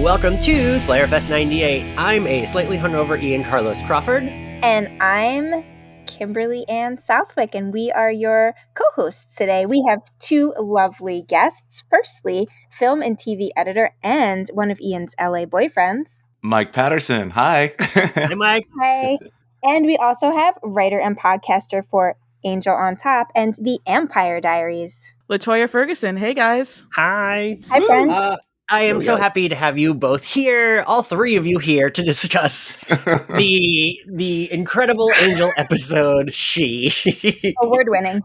Welcome to Slayerfest 98. I'm a slightly hungover Ian Carlos Crawford. And I'm Kimberly and Southwick, and we are your co-hosts today. We have two lovely guests. Firstly, film and TV editor and one of Ian's LA boyfriends, Mike Patterson. Hi. Hi, Mike. Hi. And we also have writer and podcaster for Angel on Top and The Empire Diaries, LaToya Ferguson. Hey, guys. Hi. Hi, friend. I am so happy to have you both here, all three of you here, to discuss the incredible Angel episode, She. Award-winning.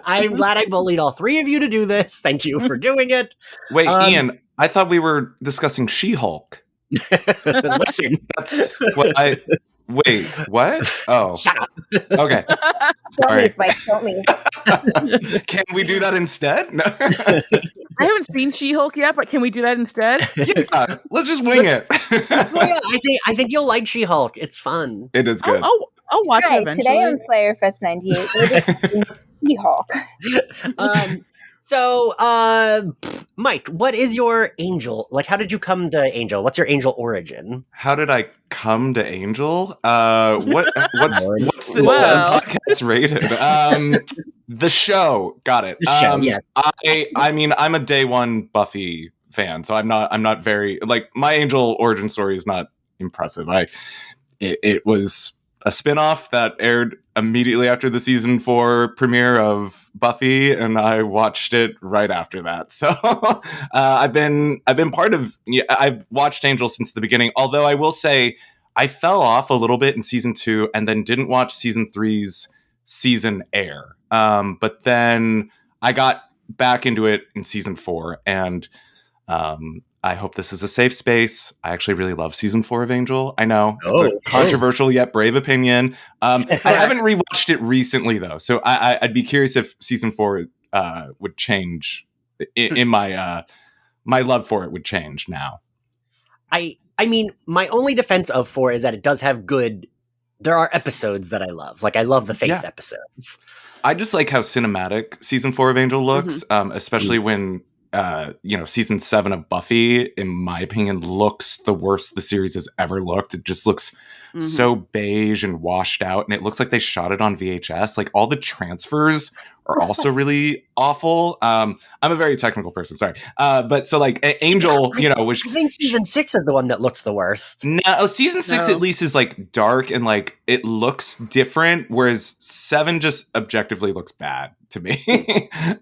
I'm glad I bullied all three of you to do this. Thank you for doing it. Wait, Ian, I thought we were discussing She-Hulk. Listen. That's what I... Wait, what? Oh. Shut up. Okay. Don't leave, Mike. Don't leave. Can we do that instead? No. I haven't seen She-Hulk yet, but can we do that instead? Yeah, let's just wing it. Well, yeah, I think you'll like She-Hulk. It's fun. It is good. I'll watch it eventually. Today on Slayerfest 98, we're discussing She-Hulk. So, Mike, what is your Angel? Like, how did you come to Angel? What's your Angel origin? How did I come to Angel? What's this podcast rated? The show. Got it. The show, yes. I mean, I'm a day one Buffy fan, so I'm not very like my Angel origin story is not impressive. It was a spinoff that aired immediately after the season 4 premiere of Buffy, and I watched it right after that. So I've been part of. I've watched Angel since the beginning. Although I will say I fell off a little bit in season 2, and then didn't watch season 3's season air. But then I got back into it in season 4, and I hope this is a safe space. I actually really love season 4 of Angel. I know it's a controversial yet brave opinion. I haven't rewatched it recently though, so I'd be curious if season 4 would change. In my love for it would change now. I mean, my only defense of 4 is that it does have good. There are episodes that I love. Like I love the Faith episodes. I just like how cinematic season 4 of Angel looks, especially when. Season 7 of Buffy, in my opinion, looks the worst the series has ever looked. It just looks so beige and washed out, and it looks like they shot it on VHS. Like all the transfers are also really awful. I'm a very technical person, sorry. But so like Angel, which I think season 6 is the one that looks the worst. No, season 6 at least is like dark and like it looks different, whereas 7 just objectively looks bad to me.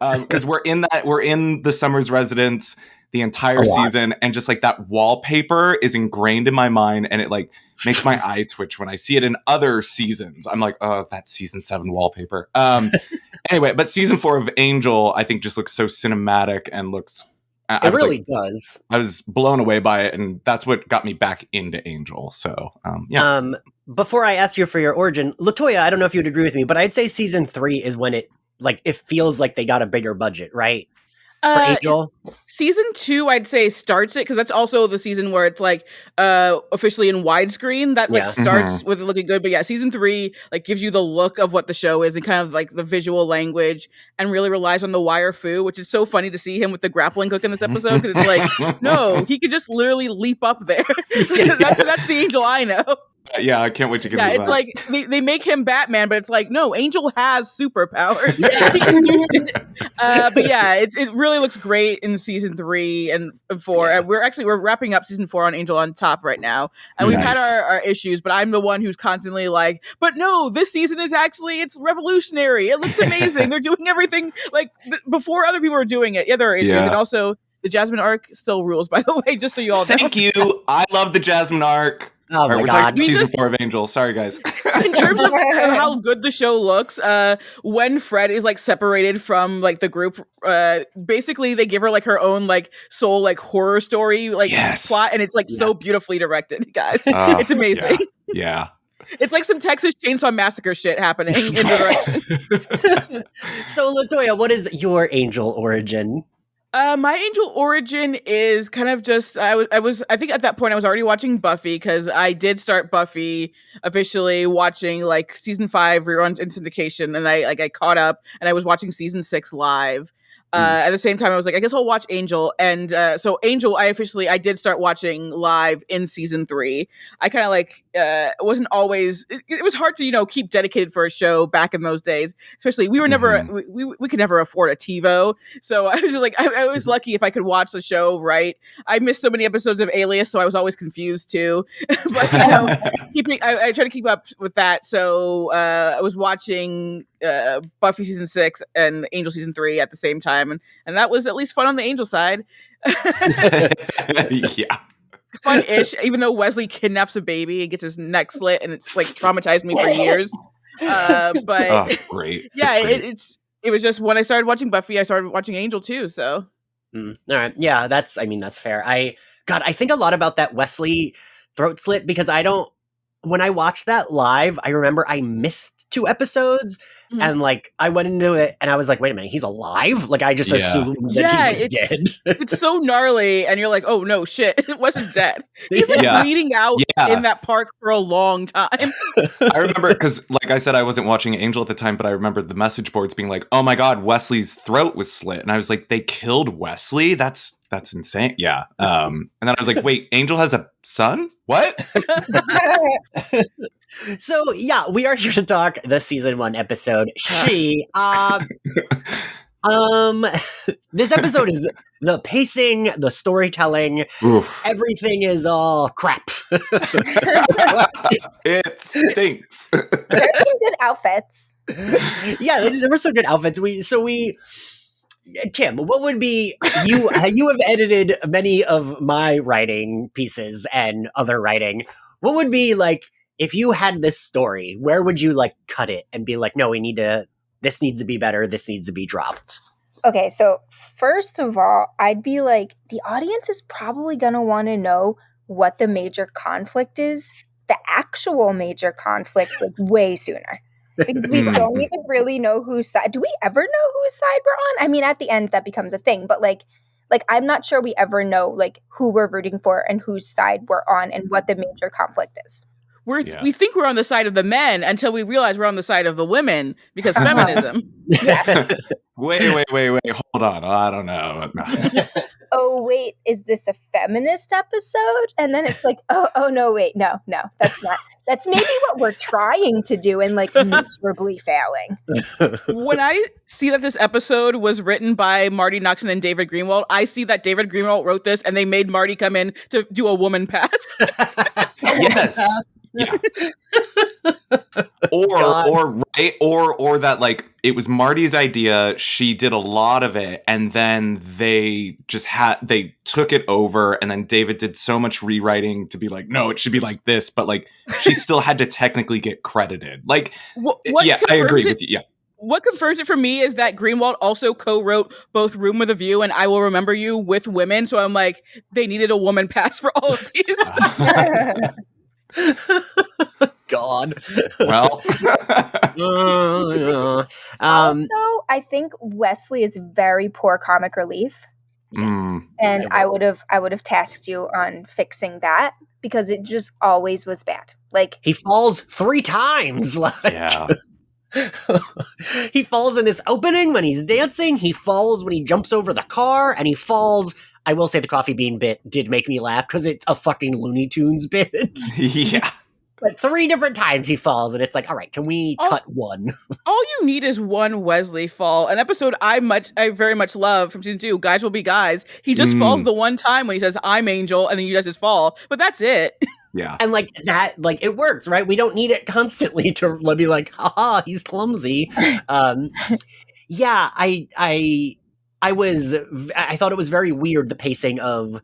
Because we're in the Summers residence the entire season, and just like that wallpaper is ingrained in my mind, and it like makes my eye twitch when I see it in other seasons. I'm like, oh, that's season 7 wallpaper. Anyway, but season 4 of Angel, I think, just looks so cinematic and looks. It really does. I was blown away by it, and that's what got me back into Angel. So, yeah. Before I ask you for your origin, LaToya, I don't know if you'd agree with me, but I'd say season 3 is when it feels like they got a bigger budget, right? For Angel? Season 2, I'd say, starts it, because that's also the season where it's like officially in widescreen. That starts with it looking good. But yeah, season 3 like gives you the look of what the show is and kind of like the visual language, and really relies on the wire fu, which is so funny to see him with the grappling hook in this episode, because it's like, no, he could just literally leap up there. That's the Angel I know. Yeah, I can't wait to get it's back. like they make him Batman, but it's like, no, Angel has superpowers. But yeah, it really looks great in season 3 and 4. Yeah. And we're wrapping up season 4 on Angel on Top right now, and we've had our issues. But I'm the one who's constantly like, but no, this season is actually it's revolutionary. It looks amazing. They're doing everything like before other people are doing it. Yeah, there are issues, and also the Jasmine arc still rules. By the way, just so you all know. Thank you. I love the Jasmine arc. Oh my we're God. talking season 4 of Angel. Sorry, guys. In terms of how good the show looks, when Fred is like separated from like the group, basically they give her like her own like soul like horror story like plot, and it's like so beautifully directed, guys. It's amazing. Yeah. It's like some Texas Chainsaw Massacre shit happening in direction. So, LaToya, what is your Angel origin? My Angel origin is kind of just I think at that point I was already watching Buffy, because I did start Buffy officially watching like season 5 reruns in syndication, and I caught up, and I was watching season 6 live. At the same time, I was like, I guess I'll watch Angel. And so Angel, I did start watching live in season 3. I kind of it wasn't always, it was hard to, keep dedicated for a show back in those days. Especially, we were never, we could never afford a TiVo. So I was just like, I was lucky if I could watch the show, right? I missed so many episodes of Alias, so I was always confused too. But, I try to keep up with that. So I was watching Buffy season 6 and Angel season 3 at the same time. And that was at least fun on the Angel side. Yeah. Fun-ish, even though Wesley kidnaps a baby and gets his neck slit, and it's traumatized me for years. But great. Yeah, it was just when I started watching Buffy, I started watching Angel too. So all right, yeah, that's fair. I think a lot about that Wesley throat slit because when I watched that live, I remember I missed 2 episodes. And I went into it and I was like, wait a minute, he's alive? I just assumed that he was dead. It's so gnarly. And you're like, oh no, shit. Wes is dead. He's bleeding out in that park for a long time. I remember because, like I said, I wasn't watching Angel at the time, but I remember the message boards being like, oh my God, Wesley's throat was slit. And I was like, they killed Wesley? That's insane. Yeah. And then I was like, wait, Angel has a son? What? So yeah, we are here to talk the season 1 episode. This episode is the pacing, the storytelling, everything is all crap. It stinks. There's some good outfits. Yeah, there were some good outfits. Kim, what would be you have edited many of my writing pieces and other writing. What would be if you had this story, where would you cut it and be like, no, this needs to be better, this needs to be dropped? Okay, so first of all, I'd be like, the audience is probably going to want to know what the major conflict is, the actual major conflict, way sooner. Because we don't even really know whose side. Do we ever know whose side we're on? I mean, at the end, that becomes a thing. But I'm not sure we ever know who we're rooting for and whose side we're on and what the major conflict is. We think we're on the side of the men until we realize we're on the side of the women because feminism. Wait. Hold on. I don't know. No. Oh, wait, is this a feminist episode? And then it's oh, no, wait, no, that's not. That's maybe what we're trying to do and miserably failing. When I see that this episode was written by Marty Noxon and David Greenwald, I see that David Greenwald wrote this and they made Marty come in to do a woman pass. Yes. Yeah. or that it was Marty's idea, she did a lot of it, and then they took it over, and then David did so much rewriting to be like, no, it should be like this, but she still had to technically get credited. I agree with you. Yeah. What confirms it for me is that Greenwald also co-wrote both Room with a View and I Will Remember You with women, so I'm like, they needed a woman pass for all of these. God. Well. Also, I think Wesley is very poor comic relief. And I would have tasked you on fixing that because it just always was bad. He falls 3 times. Yeah. He falls in this opening when he's dancing. He falls when he jumps over the car, and he falls. I will say the coffee bean bit did make me laugh because it's a fucking Looney Tunes bit. Yeah. But 3 different times he falls, and it's all right, can we cut one? All you need is one Wesley fall. An episode I very much love from season 2, Guys Will Be Guys. He just falls the one time when he says, I'm Angel, and then he does his fall. But that's it. Yeah. And that, it works, right? We don't need it constantly to be like, haha, he's clumsy. Yeah, I thought it was very weird, the pacing of,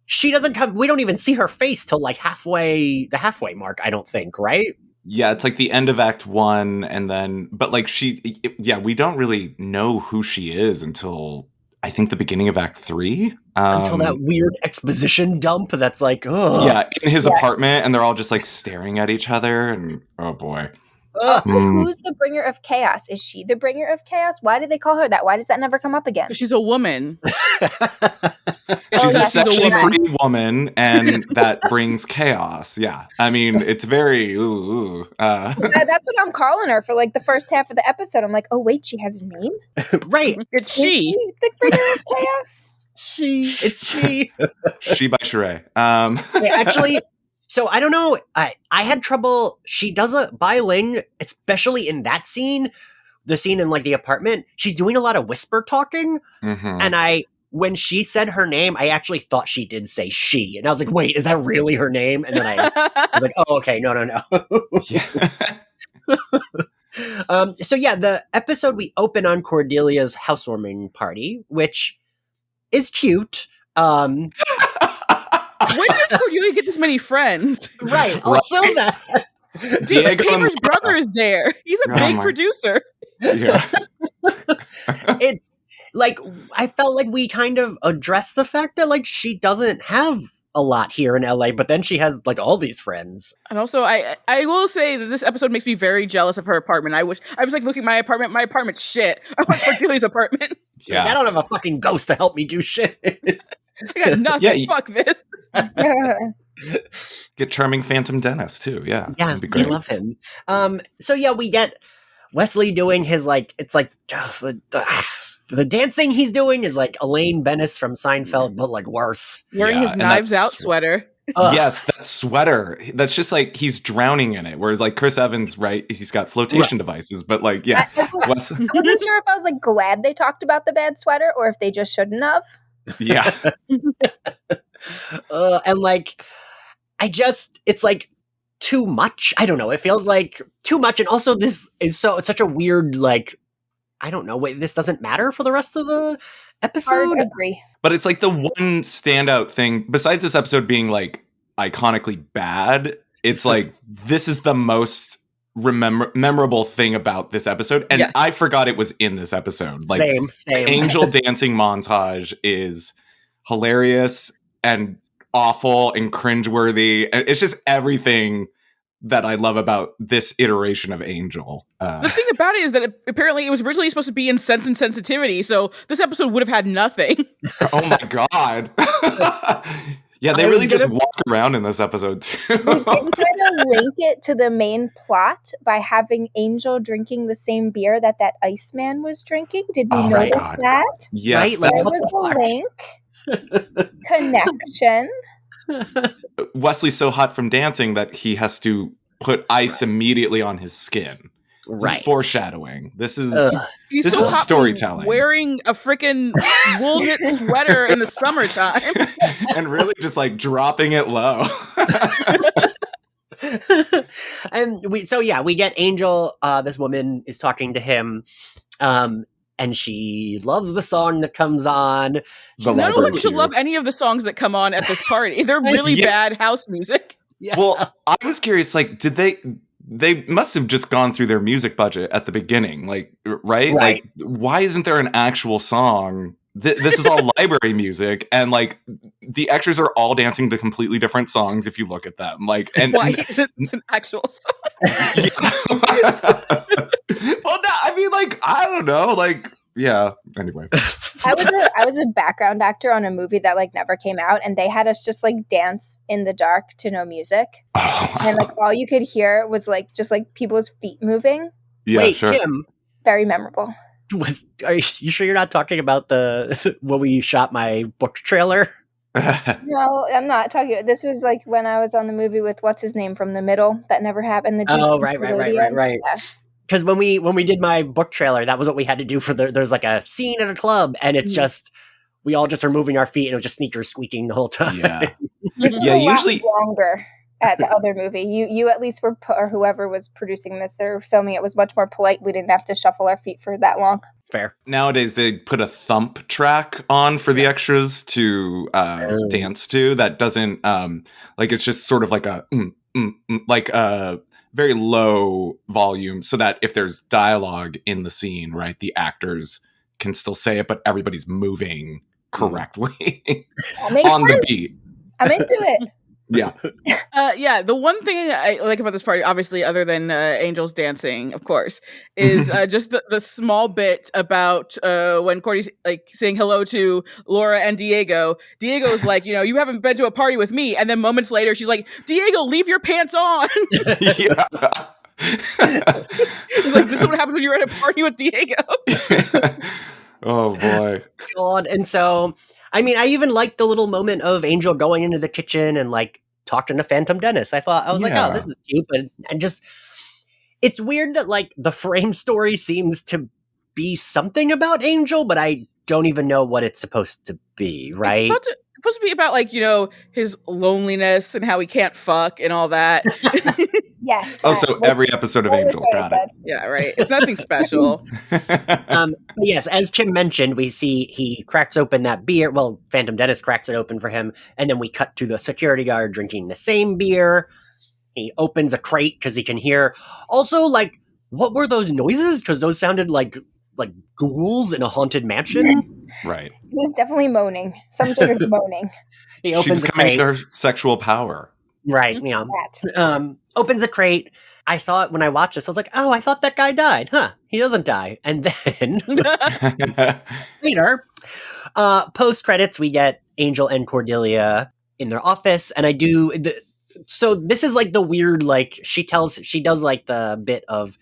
she doesn't come, we don't even see her face till the halfway mark, I don't think, right? Yeah, it's the end of Act 1, and then, but we don't really know who she is until, I think, the beginning of Act 3. Until that weird exposition dump that's ugh. Yeah, in his apartment, and they're all just staring at each other, and oh boy. Who's the bringer of chaos? Is she the bringer of chaos? Why did they call her that? Why does that never come up again? She's a woman. She's she's a because she's a sexually woman. free woman, and that brings chaos. Yeah, I mean, it's very That's what I'm calling her for like the first half of the episode. I'm like, oh wait, she has a name? Right. It's Is she. she the bringer of chaos? It's she. she by Sheree. Yeah, actually, so I don't know. I had trouble. She does a Bai Ling, especially in that scene, the scene in like the apartment. She's doing a lot of whisper talking, and when she said her name, I actually thought she did say she, and I was like, wait, is that really her name? And then I was like, oh, okay, no. So yeah, the episode we open on Cordelia's housewarming party, which is cute. When did Cordelia get this many friends? Right. Also that. Diego Paper's brother is there. He's a big producer. Yeah. It like I felt like we kind of addressed the fact that like she doesn't have a lot here in LA, but then she has like all these friends. And also, I will say that this episode makes me very jealous of her apartment. I was like looking at my apartment. My apartment's shit. I want Cordelia's apartment. Yeah. Like, I don't have a fucking ghost to help me do shit. I got nothing. Yeah, Fuck this. Get charming Phantom Dennis too. Yeah. Yes, that'd be we great. love him. So yeah, we get Wesley doing his like it's like the dancing he's doing is like Elaine Bennis from Seinfeld, but like worse. Wearing his and Knives that's- Out sweater. Yes, that sweater. That's just like he's drowning in it. Whereas like Chris Evans, right? He's got flotation devices, but like, yeah. I wasn't sure if I was like glad they talked about the bad sweater or if they just shouldn't have. Yeah. And like, it's like too much. I don't know. It feels like too much. And also this is it's such a weird, like, I don't know. Wait, this doesn't matter for the rest of the episode? Hard agree. But it's like the one standout thing, besides this episode being like iconically bad, it's like this is the most memorable thing about this episode. And I forgot it was in this episode. Like same. Angel dancing montage is hilarious and awful and cringeworthy. And it's just everything that I love about this iteration of Angel. The thing about it is that apparently it was originally supposed to be in Sense and Sensitivity, so this episode would have had nothing. Oh my god. Yeah, they really just walk around in this episode too. We did try to link it to the main plot by having Angel drinking the same beer that Iceman was drinking. Did we notice that? Yes, right? There was a link. Connection. Wesley's so hot from dancing that he has to put ice immediately on his skin. This is foreshadowing. This is He's this so is hot storytelling. Wearing a freaking wool knit sweater in the summertime. And really just like dropping it low. And we get Angel, this woman is talking to him, and she loves the song that comes on. None of them should love any of the songs that come on at this party. They're really bad house music. Yeah. Well, I was curious, like, did they must have just gone through their music budget at the beginning, like, right? Like, why isn't there an actual song? This is all library music, and like the extras are all dancing to completely different songs if you look at them. Like, and why isn't this an actual song? Well, no, I mean, like, I don't know, like, yeah. Anyway, I was a background actor on a movie that like never came out, and they had us just like dance in the dark to no music, and like all you could hear was like just like people's feet moving. Yeah, wait, sure. Kim, very memorable. Are you sure you're not talking about the when we shot my book trailer? No, I'm not talking. This was like when I was on the movie with what's his name from The Middle that never happened. Right. Because when we did my book trailer, that was what we had to do for there's like a scene at a club, and it's just we all just are moving our feet, and it was just sneakers squeaking the whole time. Yeah, this was usually longer at the other movie. You at least were, or whoever was producing this or filming it was much more polite. We didn't have to shuffle our feet for that long. Fair. Nowadays, they put a thump track on for the extras to dance to. That doesn't like it's just sort of like a like a very low volume, so that if there's dialogue in the scene, right, the actors can still say it, but everybody's moving correctly on the beat. I'm into it. Yeah. The one thing I like about this party, obviously, other than Angel's dancing, of course, is just the small bit about when Cordy's like saying hello to Laura and Diego. Diego's like, you haven't been to a party with me, and then moments later, she's like, Diego, leave your pants on. Yeah. He's like, this is what happens when you're at a party with Diego. Oh boy. God. And so, I mean, I even liked the little moment of Angel going into the kitchen and like talking to Phantom Dennis. I was like, oh, this is cute, but and just it's weird that like the frame story seems to be something about Angel, but I don't even know what it's supposed to be, right? It's supposed to be about like, his loneliness and how he can't fuck and all that. Yes. Oh, so every episode of Angel. Got it. Yeah, right. It's nothing special. Yes, as Tim mentioned, we see he cracks open that beer. Well, Phantom Dennis cracks it open for him, and then we cut to the security guard drinking the same beer. He opens a crate because he can hear. Also, like, what were those noises? Because those sounded like ghouls in a haunted mansion. Right. He was definitely moaning. Some sort of moaning. He opens she was a coming crate. to her sexual power. Right, yeah. Opens a crate. I thought when I watched this, I was like, oh, I thought that guy died. Huh, he doesn't die. And then later, post-credits, we get Angel and Cordelia in their office. And so this is like the weird, like, she does like the bit of,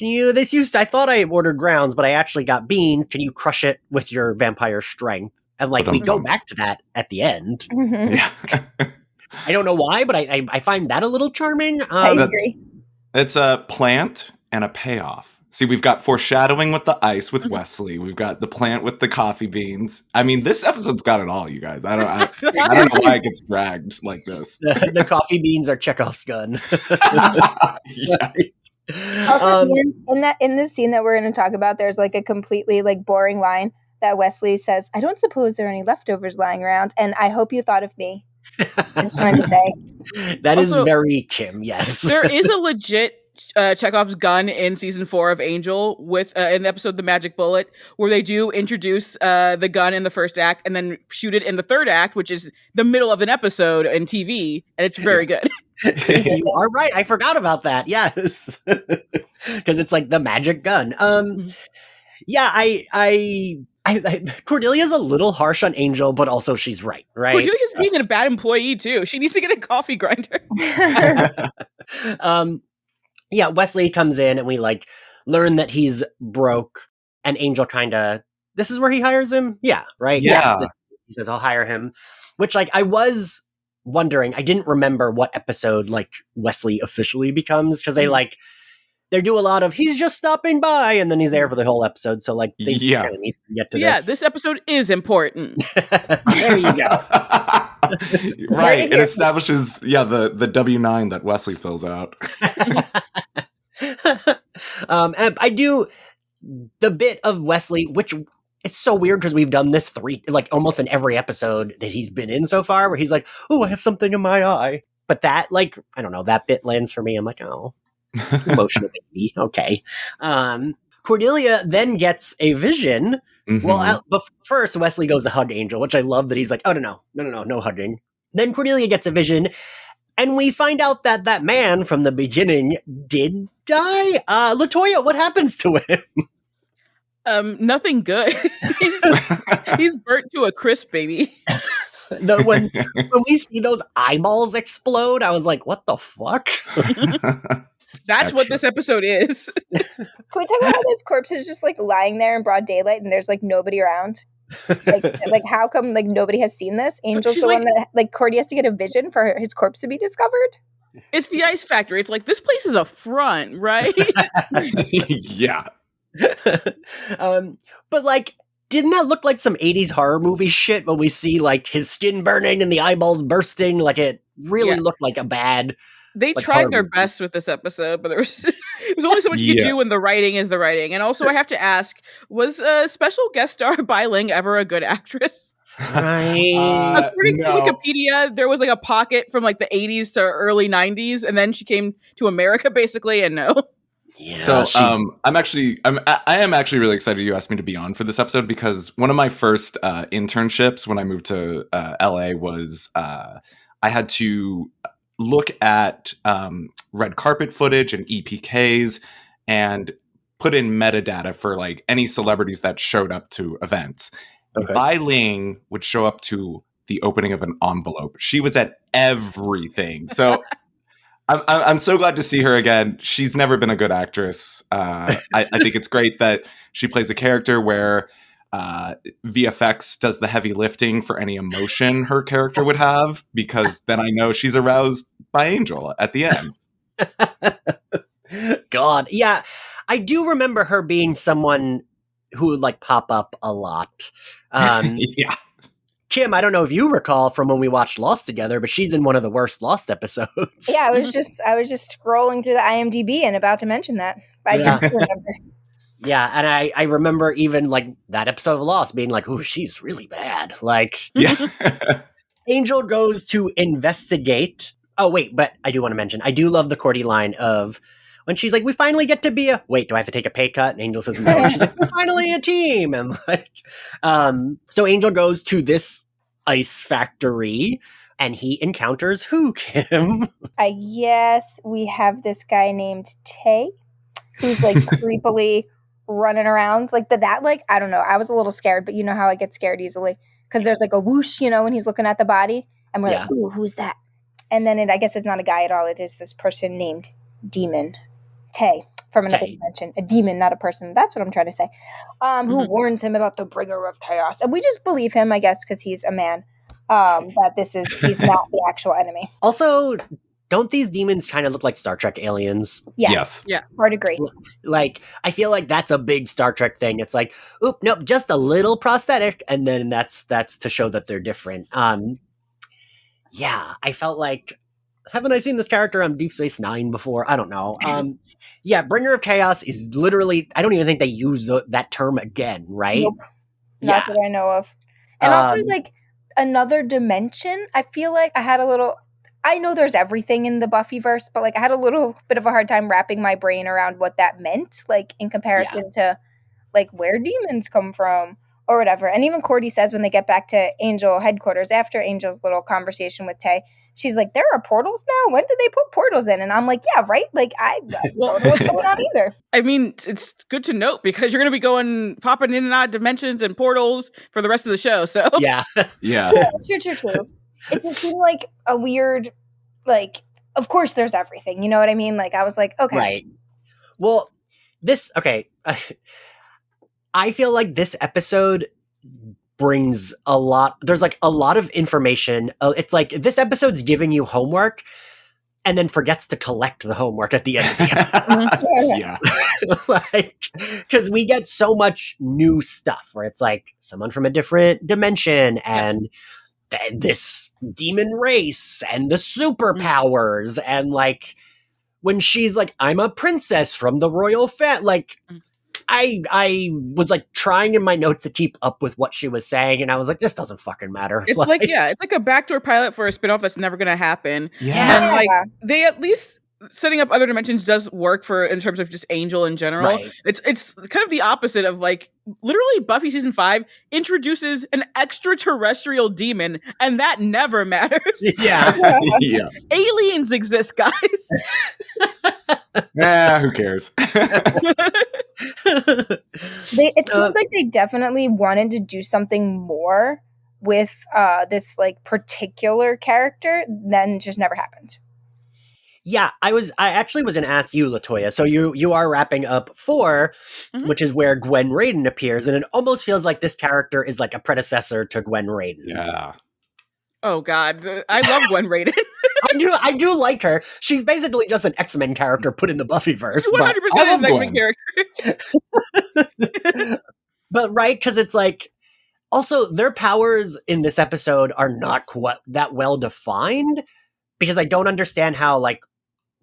I thought I ordered grounds, but I actually got beans. Can you crush it with your vampire strength? And like, we go back to that at the end. Mm-hmm. Yeah. I don't know why, but I find that a little charming. I agree. It's a plant and a payoff. See, we've got foreshadowing with the ice with Wesley. We've got the plant with the coffee beans. I mean, this episode's got it all, you guys. I don't know why it gets dragged like this. The coffee beans are Chekhov's gun. Yeah. Also, in this scene that we're going to talk about, there's like a completely like boring line that Wesley says, "I don't suppose there are any leftovers lying around, and I hope you thought of me." I just wanted to say that is very Kim. Yes, there is a legit Chekhov's gun in season 4 of Angel with in the episode "The Magic Bullet," where they do introduce the gun in the first act and then shoot it in the third act, which is the middle of an episode in TV, and it's very good. You are right. I forgot about that. Yes, because it's like the magic gun. Yeah, I Cordelia's a little harsh on Angel, but also she's right? Cordelia's being a bad employee too. She needs to get a coffee grinder. Yeah, Wesley comes in and we like learn that he's broke, and Angel this is where he hires him. Yeah, right. Yeah, he says I'll hire him, which like I was wondering. I didn't remember what episode like Wesley officially becomes, because they do a lot of he's just stopping by and then he's there for the whole episode. So like they kind of need to get to this. Yeah, this episode is important. There you go. Right. It establishes the W-9 that Wesley fills out. And I do the bit of Wesley, which it's so weird because we've done this almost in every episode that he's been in so far, where he's like, oh, I have something in my eye. But that I don't know, that bit lands for me. I'm like, oh. Emotional baby. Okay. Cordelia then gets a vision. Mm-hmm. Well, but first Wesley goes to hug Angel, which I love that he's like, oh, no hugging. Then Cordelia gets a vision, and we find out that man from the beginning did die. LaToya, what happens to him? Nothing good. He's burnt to a crisp, baby. When we see those eyeballs explode, I was like, what the fuck? That's what this episode is. Can we talk about how this corpse is just like lying there in broad daylight and there's like nobody around? Like how come like nobody has seen this? Angel's the one that like Cordy has to get a vision for his corpse to be discovered? It's the ice factory. It's like, this place is a front, right? Yeah. But like, didn't that look like some 80s horror movie shit when we see like his skin burning and the eyeballs bursting? Like it really looked like a bad. They tried their best with this episode, but there was only so much you could do when the writing is the writing. And also I have to ask, was a special guest star Bai Ling ever a good actress? Right. According to Wikipedia, there was like a pocket from like the 80s to early 90s, and then she came to America basically, and no. Yeah, so I am actually really excited you asked me to be on for this episode, because one of my first internships when I moved to LA was I had to look at red carpet footage and EPKs and put in metadata for like any celebrities that showed up to events. Okay. Bai Ling would show up to the opening of an envelope. She was at everything. So I'm so glad to see her again. She's never been a good actress. I think it's great that she plays a character where VFX does the heavy lifting for any emotion her character would have, because then I know she's aroused by Angel at the end. God, yeah. I do remember her being someone who would like pop up a lot. Yeah. Kim, I don't know if you recall from when we watched Lost together, but she's in one of the worst Lost episodes. Yeah, I was just scrolling through the IMDb and about to mention that. But Yeah. I don't remember. Yeah, and I remember even like that episode of Lost being like, "Ooh, she's really bad." Like, Yeah. Angel goes to investigate. Oh wait, but I do want to mention, I do love the Cordy line of when she's like, "We finally get to be a." Wait, do I have to take a pay cut? And Angel says, "No." She's like, "We're finally a team," and like, so Angel goes to this ice factory, and he encounters who, Kim? I guess we have this guy named Tay, who's like creepily running around like that. Like, I don't know. I was a little scared, but you know how I get scared easily because there's like a whoosh, when he's looking at the body, and we're like, "Ooh, who's that?" And then I guess it's not a guy at all. It is this person named Demon Tay from another dimension. A demon, not a person. That's what I'm trying to say. Who warns him about the bringer of chaos, and we just believe him, I guess, because he's a man. That he's not the actual enemy. Also, don't these demons kind of look like Star Trek aliens? Yes. Yeah. Hard agree. Like, I feel like that's a big Star Trek thing. It's like, oop, nope, just a little prosthetic, and then that's to show that they're different. Yeah, I felt like, haven't I seen this character on Deep Space Nine before? I don't know. Yeah, Bringer of Chaos is literally, I don't even think they use that term again, right? Nope. Not that I know of. And also, like, another dimension, I feel like I know there's everything in the Buffyverse, but like I had a little bit of a hard time wrapping my brain around what that meant, like in comparison to like where demons come from or whatever. And even Cordy says when they get back to Angel headquarters after Angel's little conversation with Tay, she's like, "There are portals now? When did they put portals in?" And I'm like, "Yeah, right? Like I don't know what's going on either." I mean, it's good to note because you're going to be popping in and out of dimensions and portals for the rest of the show. So yeah. True. It just seemed like a weird, like, of course there's everything. You know what I mean? Like, I was like, okay. Right. Well, I feel like this episode brings there's like a lot of information. It's like this episode's giving you homework and then forgets to collect the homework at the end of the Yeah. like, because we get so much new stuff where it's like someone from a different dimension and this demon race and the superpowers and like when she's like, "I'm a princess from the royal family," like I was like trying in my notes to keep up with what she was saying, and I was like, this doesn't fucking matter. It's like it's like a backdoor pilot for a spinoff that's never going to happen. Yeah. And like they at least setting up other dimensions does work in terms of just Angel in general. Right. It's kind of the opposite of like literally Buffy season 5 introduces an extraterrestrial demon, and that never matters. Yeah. Yeah. Aliens exist, guys. Who cares? It seems like they definitely wanted to do something more with this like particular character, then just never happened. Yeah, I actually was going to ask you, LaToya. So you are wrapping up 4, which is where Gwen Raiden appears, and it almost feels like this character is like a predecessor to Gwen Raiden. Yeah. Oh God, I love Gwen Raiden. I do like her. She's basically just an X-Men character put in the Buffyverse. 100% is an X-Men character. But right, because it's like, also their powers in this episode are not quite that well defined, because I don't understand how like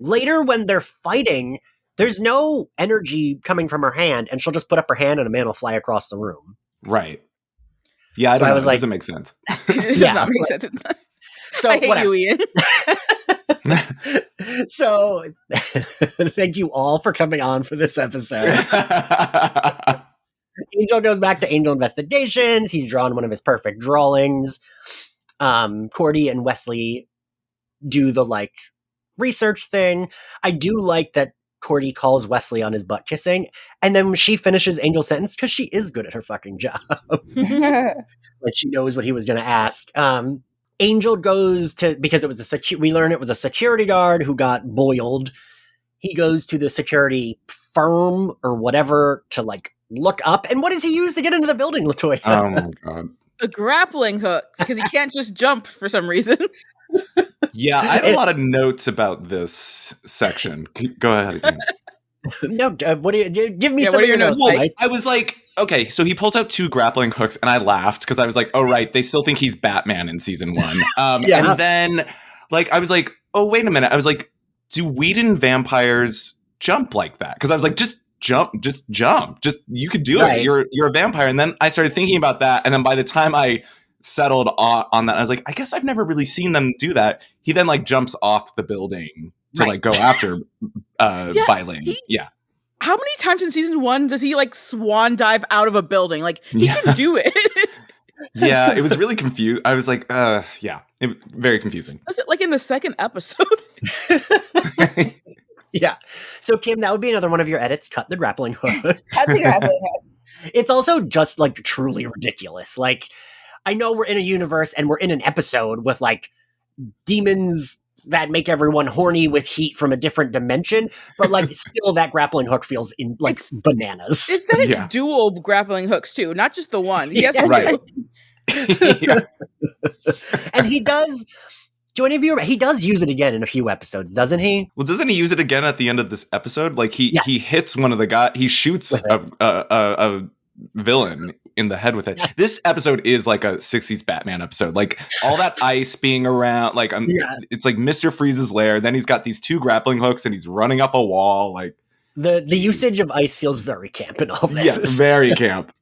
later when they're fighting, there's no energy coming from her hand, and she'll just put up her hand and a man will fly across the room. Right. Yeah, I don't know. It doesn't make sense. It does not make sense. So I hate you, Ian. So thank you all for coming on for this episode. Angel goes back to Angel Investigations. He's drawn one of his perfect drawings. Cordy and Wesley do the like research thing. I do like that Cordy calls Wesley on his butt kissing, and then she finishes Angel's sentence because she is good at her fucking job. Like she knows what he was going to ask. Angel goes to, because it was we learn it was a security guard who got boiled. He goes to the security firm or whatever to like look up. And what does he use to get into the building, LaToya? Oh my God. A grappling hook, because he can't just jump for some reason. Yeah, I have a lot of notes about this section. Go ahead again. No, what do you give me? Yeah, some what of are your your notes, notes. Mike? I was like, okay, so he pulls out 2 grappling hooks, and I laughed because I was like, oh right, they still think he's Batman in season 1. Yeah. And then, like, I was like, oh wait a minute. I was like, do Whedon vampires jump like that? Because I was like, just jump, you could do Right. it. You're a vampire. And then I started thinking about that, and then by the time I settled on that, I was like, I guess I've never really seen them do that. He then like jumps off the building to like go after Bai Ling. How many times in season 1 does he like swan dive out of a building? Like he can do it. Yeah, it was really confused. I was like, very confusing. Was it like in the second episode? Yeah. So Kim, that would be another one of your edits. Cut the grappling hook. Cut the grappling hook. It's also just like truly ridiculous. Like, I know we're in a universe and we're in an episode with like demons that make everyone horny with heat from a different dimension, but like still that grappling hook feels in like bananas. It's that it's dual grappling hooks too, not just the one. He has right. And he does. Do any of you? He does use it again in a few episodes, doesn't he? Well, doesn't he use it again at the end of this episode? Like he hits one of the guys. He shoots a villain in the head with it. This episode is like a 60s Batman episode. Like all that ice being around. Like it's like Mr. Freeze's lair. Then he's got these 2 grappling hooks and he's running up a wall. Like the usage of ice feels very camp in all this. Yeah, very camp.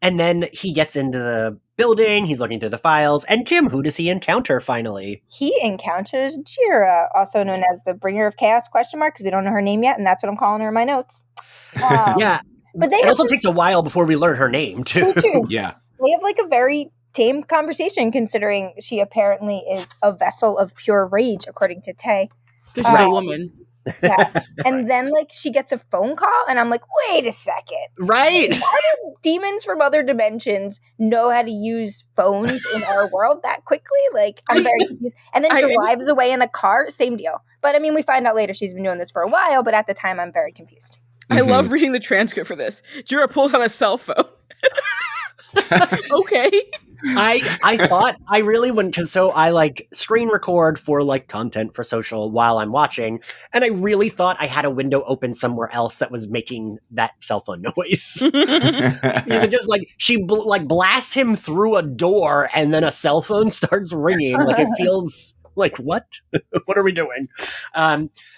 And then he gets into the building, he's looking through the files, and Kim, who does he encounter finally? He encounters Jira, also known as the Bringer of Chaos, because we don't know her name yet, and that's what I'm calling her in my notes. Yeah. But it also takes a while before we learn her name, too. Yeah. They have like a very tame conversation, considering she apparently is a vessel of pure rage, according to Tay. Because she's a woman. Yeah. And then like she gets a phone call and I'm like, wait a second. Right. How do demons from other dimensions know how to use phones in our world that quickly? Like I'm very confused. And then drives away in a car, same deal. But I mean, we find out later she's been doing this for a while, but at the time I'm very confused. I love reading the transcript for this. Jira pulls out a cell phone. Okay. I thought I really wouldn't, because so I like screen record for like content for social while I'm watching, and I really thought I had a window open somewhere else that was making that cell phone noise. It just like she blasts him through a door, and then a cell phone starts ringing. Like it feels like what? What are we doing?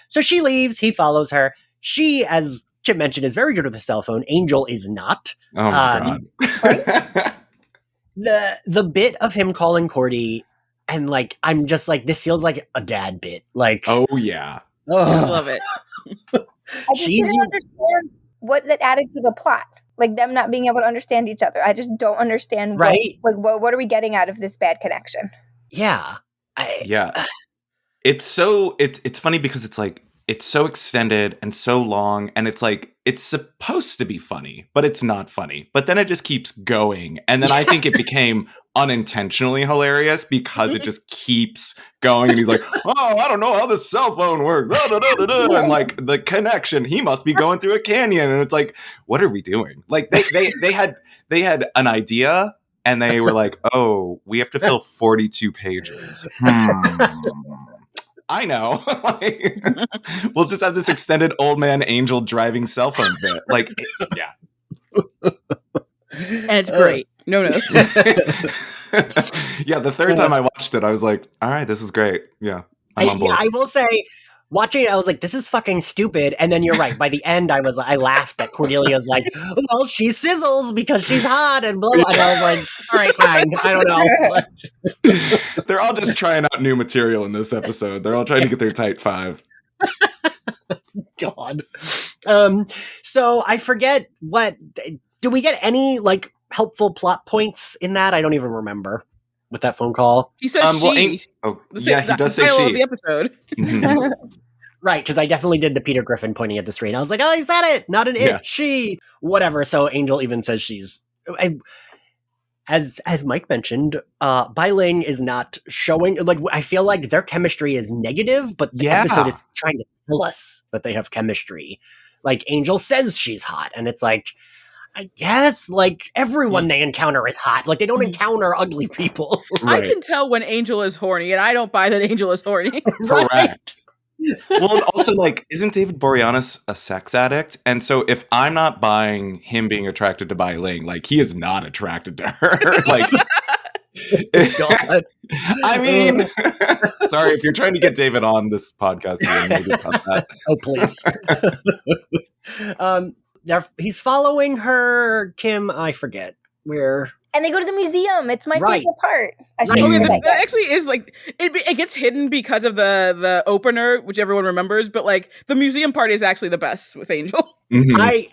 So she leaves. He follows her. She, as Chip mentioned, is very good with the cell phone. Angel is not. Oh my God. The bit of him calling Cordy, and like I'm just like, this feels like a dad bit. Like, oh yeah, I love it. I just didn't understand what that added to the plot. Like them not being able to understand each other. I just don't understand. Right? What are we getting out of this bad connection? Yeah. It's so it's funny because it's like it's so extended and so long, and it's like it's supposed to be funny, but it's not funny. But then it just keeps going, and then I think it became unintentionally hilarious because it just keeps going, and he's like, "Oh, I don't know how this cell phone works," and like the connection, he must be going through a canyon, and it's like, what are we doing? Like they had an idea. And they were like, "Oh, we have to fill 42 pages." I know. We'll just have this extended old man Angel driving cell phone bit. Like, yeah. And it's great. No notes. Yeah, the third time I watched it, I was like, "All right, this is great." Yeah, I'm on board. I will say, watching it, I was like, "This is fucking stupid." And then you're right. By the end, I laughed that Cordelia's like, "Well, she sizzles because she's hot," and blah blah. And I was like, "All right, fine. I don't know." They're all just trying out new material in this episode. They're all trying to get their tight 5. God. So I forget what. Do we get any like helpful plot points in that? I don't even remember. with that phone call? He says she. He does say title she. of the episode. Mhm. Right, because I definitely did the Peter Griffin pointing at the screen. I was like, oh, he said it, not an it, she, whatever. So Angel even says she's... As Mike mentioned, Bai Ling is not showing... Like, I feel like their chemistry is negative, but the episode is trying to tell us that they have chemistry. Like, Angel says she's hot, and it's like, I guess, like, everyone they encounter is hot. Like, they don't encounter ugly people. Right. I can tell when Angel is horny, and I don't buy that Angel is horny. Correct. Well, and also, like, isn't David Boreanaz a sex addict? And so if I'm not buying him being attracted to Bai Ling, like, he is not attracted to her. Like, God. I mean, sorry, if you're trying to get David on this podcast, maybe cut that. Oh, please. He's following her, Kim, I forget where... And they go to the museum. It's my favorite part. That actually is like it gets hidden because of the opener, which everyone remembers. But like the museum part is actually the best with Angel. Mm-hmm. I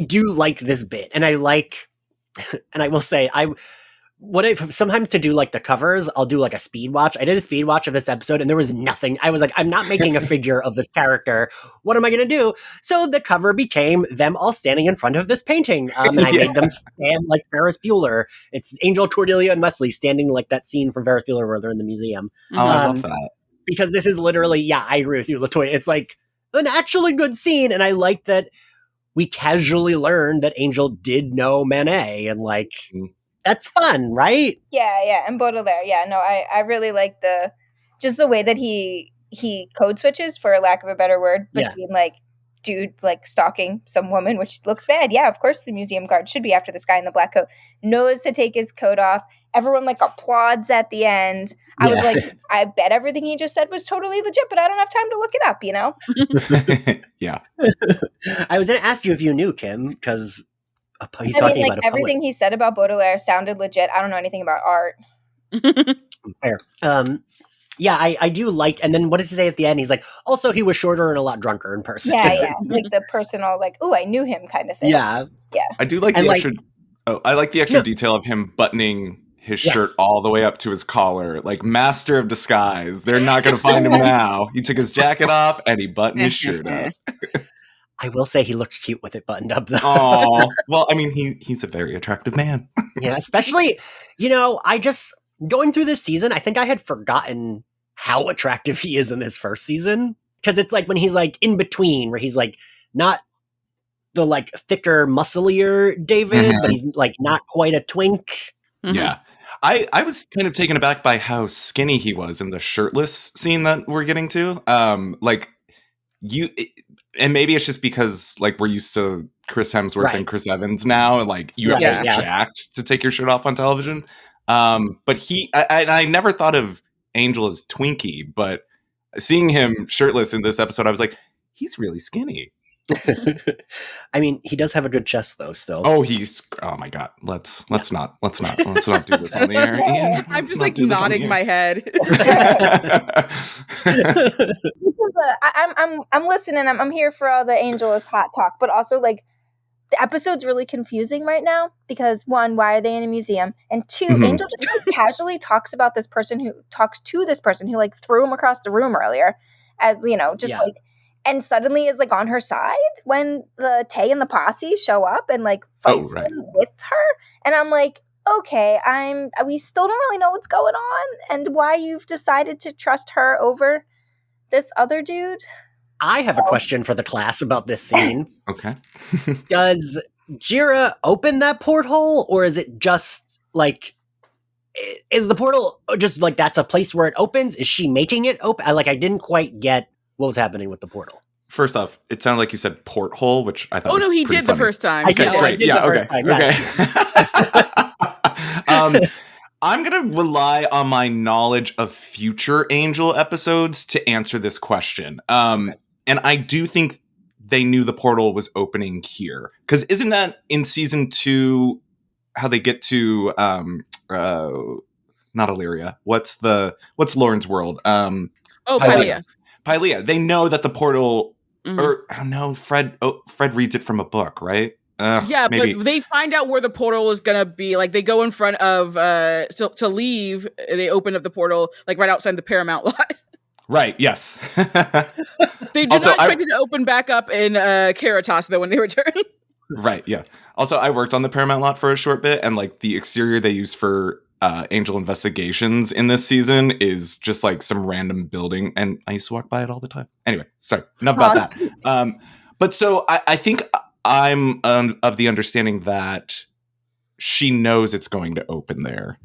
do like this bit, and I like, and I will say sometimes to do like the covers, I'll do like a speed watch. I did a speed watch of this episode and there was nothing. I was like, I'm not making a figure of this character. What am I going to do? So the cover became them all standing in front of this painting. And I made them stand like Ferris Bueller. It's Angel, Cordelia, and Wesley standing like that scene from Ferris Bueller where they're in the museum. Oh, I love that. Because this is literally, I agree with you, LaToya. It's like an actually good scene. And I like that we casually learned that Angel did know Manet and like... That's fun, right? Yeah, and Baudelaire. Yeah, no, I really like the way that he code switches, for lack of a better word, between like dude like stalking some woman, which looks bad. Yeah, of course the museum guard should be after this guy in the black coat. Knows to take his coat off. Everyone like applauds at the end. I was like, I bet everything he just said was totally legit, but I don't have time to look it up, you know? Yeah. I was going to ask you if you knew, Kim, because... He's talking about everything he said about Baudelaire sounded legit. I don't know anything about art. Fair. I do like, and then what does he say at the end? He's like, also he was shorter and a lot drunker in person. Yeah. Like the personal, like, ooh, I knew him kind of thing. Yeah. I do like the extra, I like the extra detail of him buttoning his shirt all the way up to his collar, like master of disguise. They're not going to find him now. He took his jacket off and he buttoned his shirt up. I will say he looks cute with it buttoned up, though. Oh, well, I mean, he's a very attractive man. Yeah, especially, going through this season, I think I had forgotten how attractive he is in this first season. Because it's like when he's like in between, where he's like not the like thicker, musclier David, but he's like not quite a twink. Yeah. I was kind of taken aback by how skinny he was in the shirtless scene that we're getting to. And maybe it's just because like we're used to Chris Hemsworth and Chris Evans now, and like you have to be jacked to take your shirt off on television. But I never thought of Angel as twinky, but seeing him shirtless in this episode, I was like, he's really skinny. I mean, he does have a good chest though, still. Oh my God. Let's not do this on the air, Ian. I'm just like nodding my head. I'm listening. I'm here for all the Angel is hot talk, but also like the episode's really confusing right now because one, why are they in a museum? And two, Angel just like, casually talks to this person who like threw him across the room earlier, as like. And suddenly is like on her side when the Tay and the posse show up and like fights them with her. And I'm like, okay, we still don't really know what's going on and why you've decided to trust her over this other dude. I have a question for the class about this scene. Okay. Does Jira open that porthole, or is it just like, is the portal just like that's a place where it opens? Is she making it open? I didn't quite get what was happening with the portal. First off, it sounded like you said porthole, which I thought was he did funny. The first time. Okay, great. Okay. I'm going to rely on my knowledge of future Angel episodes to answer this question. And I do think they knew the portal was opening here. Because isn't that in season 2 how they get to not Illyria? What's Lauren's world? Pylea. Pylea. They know that the portal, or I don't know, Fred reads it from a book, right? Yeah, maybe. but they find out where the portal is gonna be. Like they go in front of to leave. They open up the portal like right outside the Paramount lot. Right. Yes. They do Also, not expect it to open back up in Caritas though when they return. Right. Yeah. Also, I worked on the Paramount lot for a short bit, and like the exterior they use for Angel investigations in this season is just like some random building, and I used to walk by it all the time. Anyway, sorry, enough about that. But so I think I'm of the understanding that she knows it's going to open there.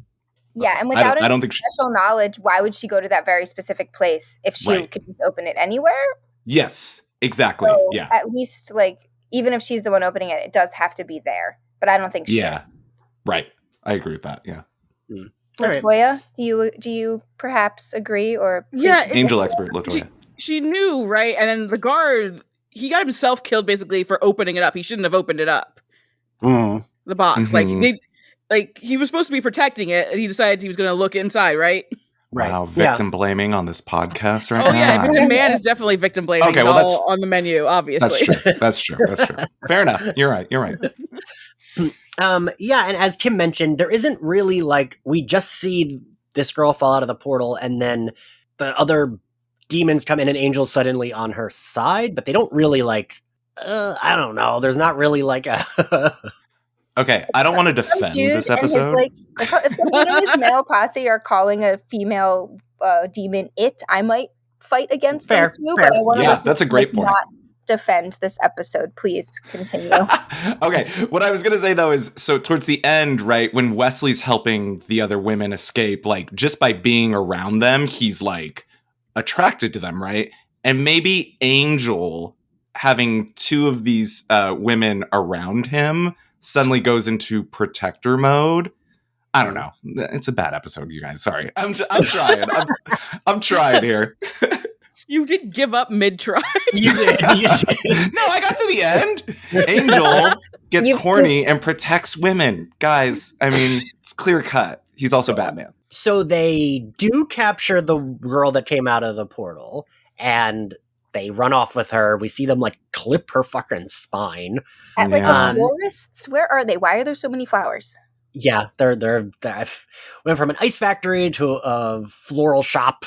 Yeah, and without I don't any think special knowledge, why would she go to that very specific place if she could just open it anywhere? Yes, exactly. So yeah. At least, like, even if she's the one opening it, it does have to be there. But I don't think she is. Right. I agree with that. Yeah. LaToya, do you perhaps agree or? Angel expert LaToya. She knew, right? And then the guard, he got himself killed basically for opening it up. He shouldn't have opened it up. The box, like he was supposed to be protecting it, and he decided he was going to look inside, right? Right. Wow, victim blaming on this podcast right now. Oh yeah, victim man is definitely victim blaming. Okay, well that's on the menu, obviously. That's true. Fair enough. You're right. Yeah, and as Kim mentioned, there isn't really like we just see this girl fall out of the portal, and then the other demons come in, and Angel's suddenly on her side, but they don't really like. I don't know. There's not really like a. Okay, I don't want to defend this episode. If somebody in his male posse are calling a female demon I might fight against them too. But I want to that's a great point. Not defend this episode. Please continue. Okay, what I was going to say though is, so towards the end, right, when Wesley's helping the other women escape, like just by being around them, he's like attracted to them, right? And maybe Angel having two of these women around him suddenly goes into protector mode. I don't know. It's a bad episode, you guys. Sorry. I'm trying. I'm trying here. You did give up mid-try. You did. No, I got to the end. Angel gets horny and protects women. Guys, I mean, it's clear cut. He's also Batman. So they do capture the girl that came out of the portal, and they run off with her. We see them like clip her fucking spine. At like the florists? Where are they? Why are there so many flowers? Yeah, they're went from an ice factory to a floral shop.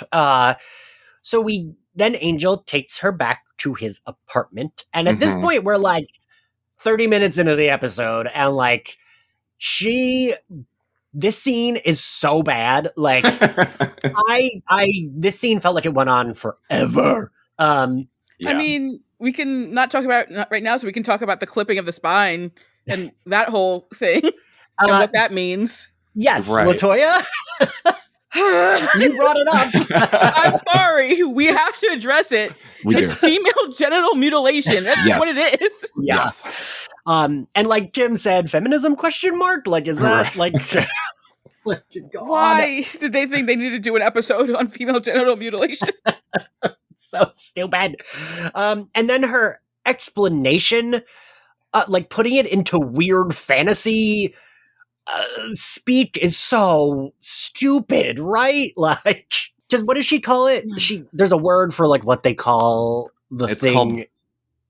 So then Angel takes her back to his apartment. And at this point, we're like 30 minutes into the episode, and like this scene is so bad. Like this scene felt like it went on forever. I mean, we can not talk about it right now, so we can talk about the clipping of the spine and that whole thing and what that means. Yes, right. LaToya, you brought it up. I'm sorry. We have to address it. It's female genital mutilation. That's what it is. Yeah. Yes. And like Kim said, feminism ? Like, is that like... Why did they think they needed to do an episode on female genital mutilation? So stupid. And then her explanation, like putting it into weird fantasy speak, is so stupid, right? Like, just what does she call it? There's a word for like what they call the thing. It's called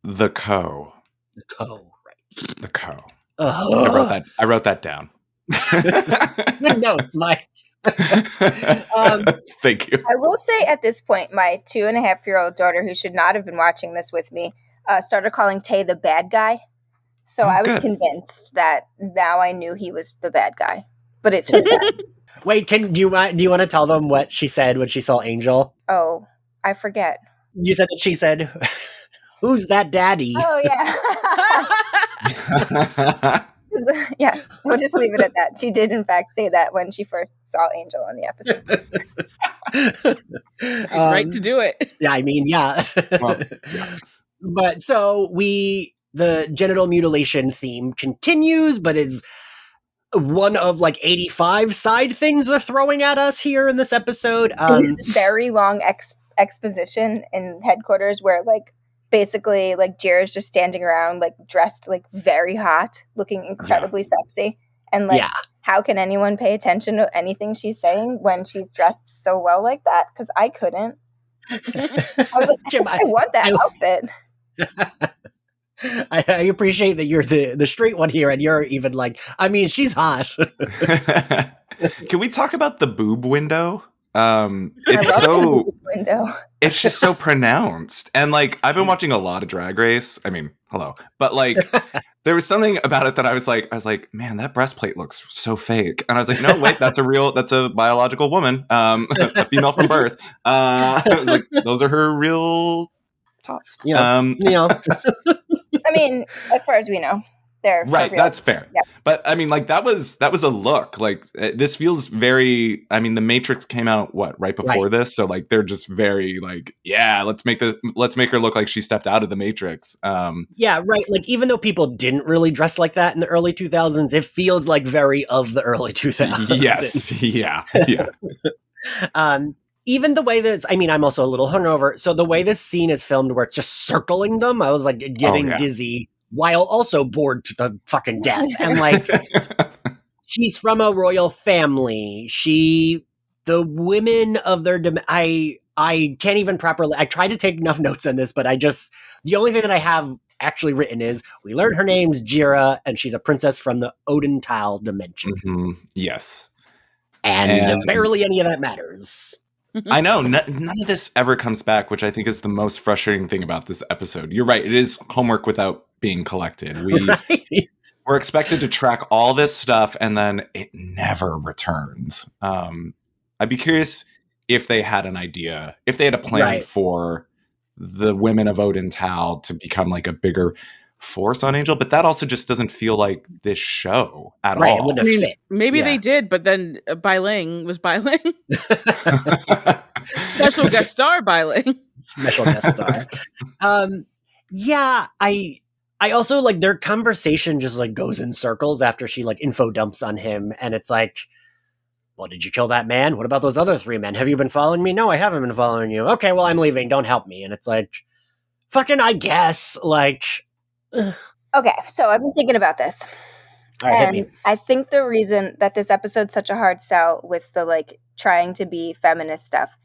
the co. The co, right? The co. I wrote that down. Good notes, Mike. Thank you. I will say at this point, my 2.5-year-old daughter, who should not have been watching this with me, started calling Tay the bad guy. So I was convinced that now I knew he was the bad guy, but it turned out. Wait, do you want to tell them what she said when she saw Angel? Oh, I forget. You said that she said, "Who's that daddy?" Oh yeah. Yeah, we'll just leave it at that. She did, in fact, say that when she first saw Angel on the episode. She's right to do it. Yeah, I mean, yeah. Well, yeah. But so the genital mutilation theme continues, but is one of like 85 side things they're throwing at us here in this episode. It's very long exposition in headquarters where like basically like Jira's just standing around like dressed like very hot, looking incredibly sexy, and like how can anyone pay attention to anything she's saying when she's dressed so well like that? Because I couldn't. I was like, Jim, I want that outfit. I appreciate that you're the straight one here, and you're even like, I mean, she's hot. Can we talk about the boob window? I It's love the so boob window. it's just so pronounced. And like I've been watching a lot of Drag Race. I mean, hello. But like there was something about it that I was like, man, that breastplate looks so fake. And I was like, no, wait, that's a biological woman, a female from birth. Like those are her real tots. Yeah. I mean, as far as we know, they're Right, real. that's fair. Yep. But I mean, like that was a look. Like this feels very. I mean, The Matrix came out right before this, so like they're just very like, yeah, let's make her look like she stepped out of the Matrix. Yeah, right. Like even though people didn't really dress like that in the early 2000s, it feels like very of the early 2000s. Yes, yeah. Even the way that I mean, I'm also a little hungover, so the way this scene is filmed, where it's just circling them, I was like getting dizzy. While also bored to fucking death. And like, she's from a royal family. The women of their, I can't even properly, I tried to take enough notes on this, but the only thing that I have actually written is, we learned her name's Jira, and she's a princess from the Odental dimension. Mm-hmm. Yes. And barely any of that matters. I know, none of this ever comes back, which I think is the most frustrating thing about this episode. You're right, it is homework without being collected. We're expected to track all this stuff, and then it never returns. I'd be curious if they had an idea, if they had a plan for the women of Odental to become like a bigger force on Angel, but that also just doesn't feel like this show at all. It wouldn't have fit. Maybe they did, but then Bai Ling was Bai Ling. Special guest star Bai Ling. Special guest star. Yeah, I also like their conversation just like goes in circles after she like info dumps on him, and it's like, well, did you kill that man? What about those other 3 men? Have you been following me? No, I haven't been following you. Okay, well, I'm leaving. Don't help me. And it's like, fucking, I guess, like. Okay, so I've been thinking about this. And I think the reason that this episode's such a hard sell with the like trying to be feminist stuff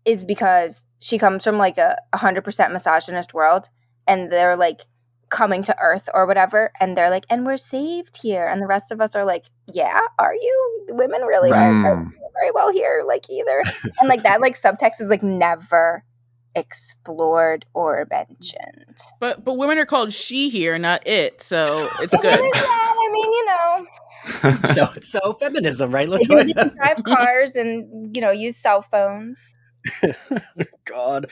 is because she comes from like a 100% misogynist world, and they're like coming to Earth or whatever, and they're like, and we're saved here, and the rest of us are like, yeah, are you? Women really aren't very well here, like either. And like that like subtext is like never explored or mentioned. But women are called she here, not it, so it's good. I mean, you know. so feminism, right? LaToya. They drive cars and, you know, use cell phones. God.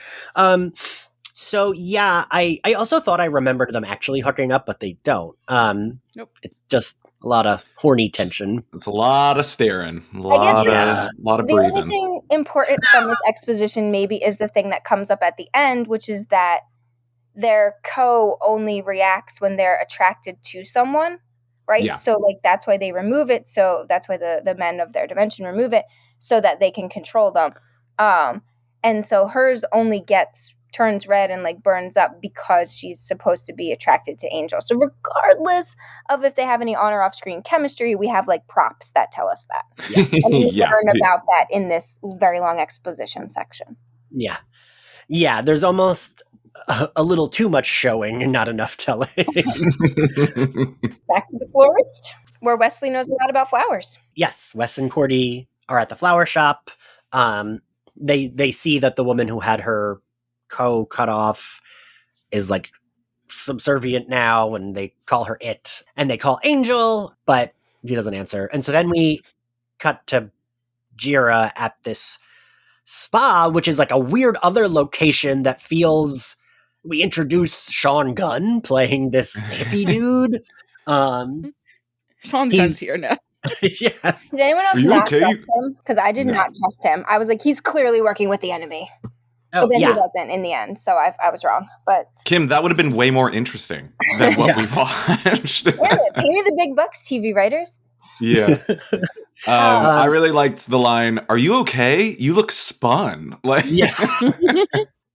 So yeah, I also thought I remembered them actually hooking up, but they don't. Nope. It's just a lot of horny tension. It's a lot of staring, a lot of breathing. The only thing important from this exposition maybe is the thing that comes up at the end, which is that their only reacts when they're attracted to someone, right? Yeah. So like that's why they remove it. So that's why the men of their dimension remove it so that they can control them. And so hers only turns red and like burns up because she's supposed to be attracted to Angel. So regardless of if they have any on or off screen chemistry, we have like props that tell us that. Yeah. And we learn about that in this very long exposition section. Yeah. Yeah, there's almost a little too much showing and not enough telling. Back to the florist, where Wesley knows a lot about flowers. Yes, Wes and Cordy are at the flower shop. They see that the woman who had her cut off is like subservient now, and they call her it, and they call Angel, but he doesn't answer. And so then we cut to Jira at this spa, which is like a weird other location that feels, we introduce Sean Gunn playing this hippie dude. Sean Gunn's here now. Yeah. Did anyone else not trust him? Because I did not trust him. I was like, he's clearly working with the enemy. But then he wasn't in the end, so I was wrong. But Kim, that would have been way more interesting than what we watched. Pay me the big bucks, TV writers. Yeah. I really liked the line, "Are you okay? You look spun." Like, yeah.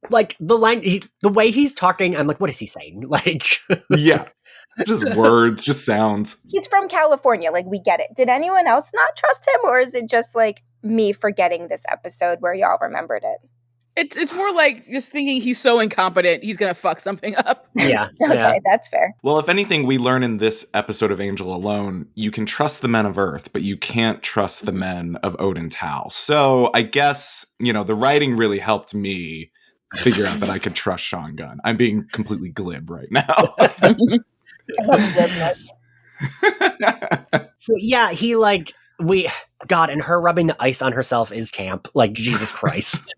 Like the line, the way he's talking, I'm like, what is he saying? Like, yeah, just words, just sounds. He's from California, like we get it. Did anyone else not trust him, or is it just like me forgetting this episode where y'all remembered it? It's more like just thinking he's so incompetent, he's gonna fuck something up. Yeah. Okay, yeah. that's fair. Well, if anything, we learn in this episode of Angel Alone, you can trust the men of Earth, but you can't trust the men of Odin Tau. So I guess, the writing really helped me figure out that I could trust Sean Gunn. I'm being completely glib right now. So yeah, he and her rubbing the ice on herself is camp. Like, Jesus Christ.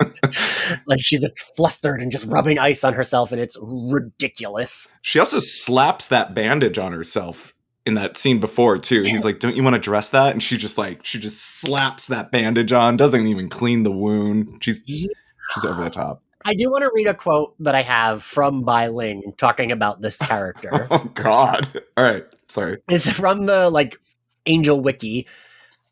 Like, she's flustered and just rubbing ice on herself, and it's ridiculous. She also slaps that bandage on herself in that scene before, too. He's like, don't you want to dress that? And she just slaps that bandage on, doesn't even clean the wound. She's over the top. I do want to read a quote that I have from Bai Ling talking about this character. Oh, God. All right. Sorry. It's from the, Angel Wiki.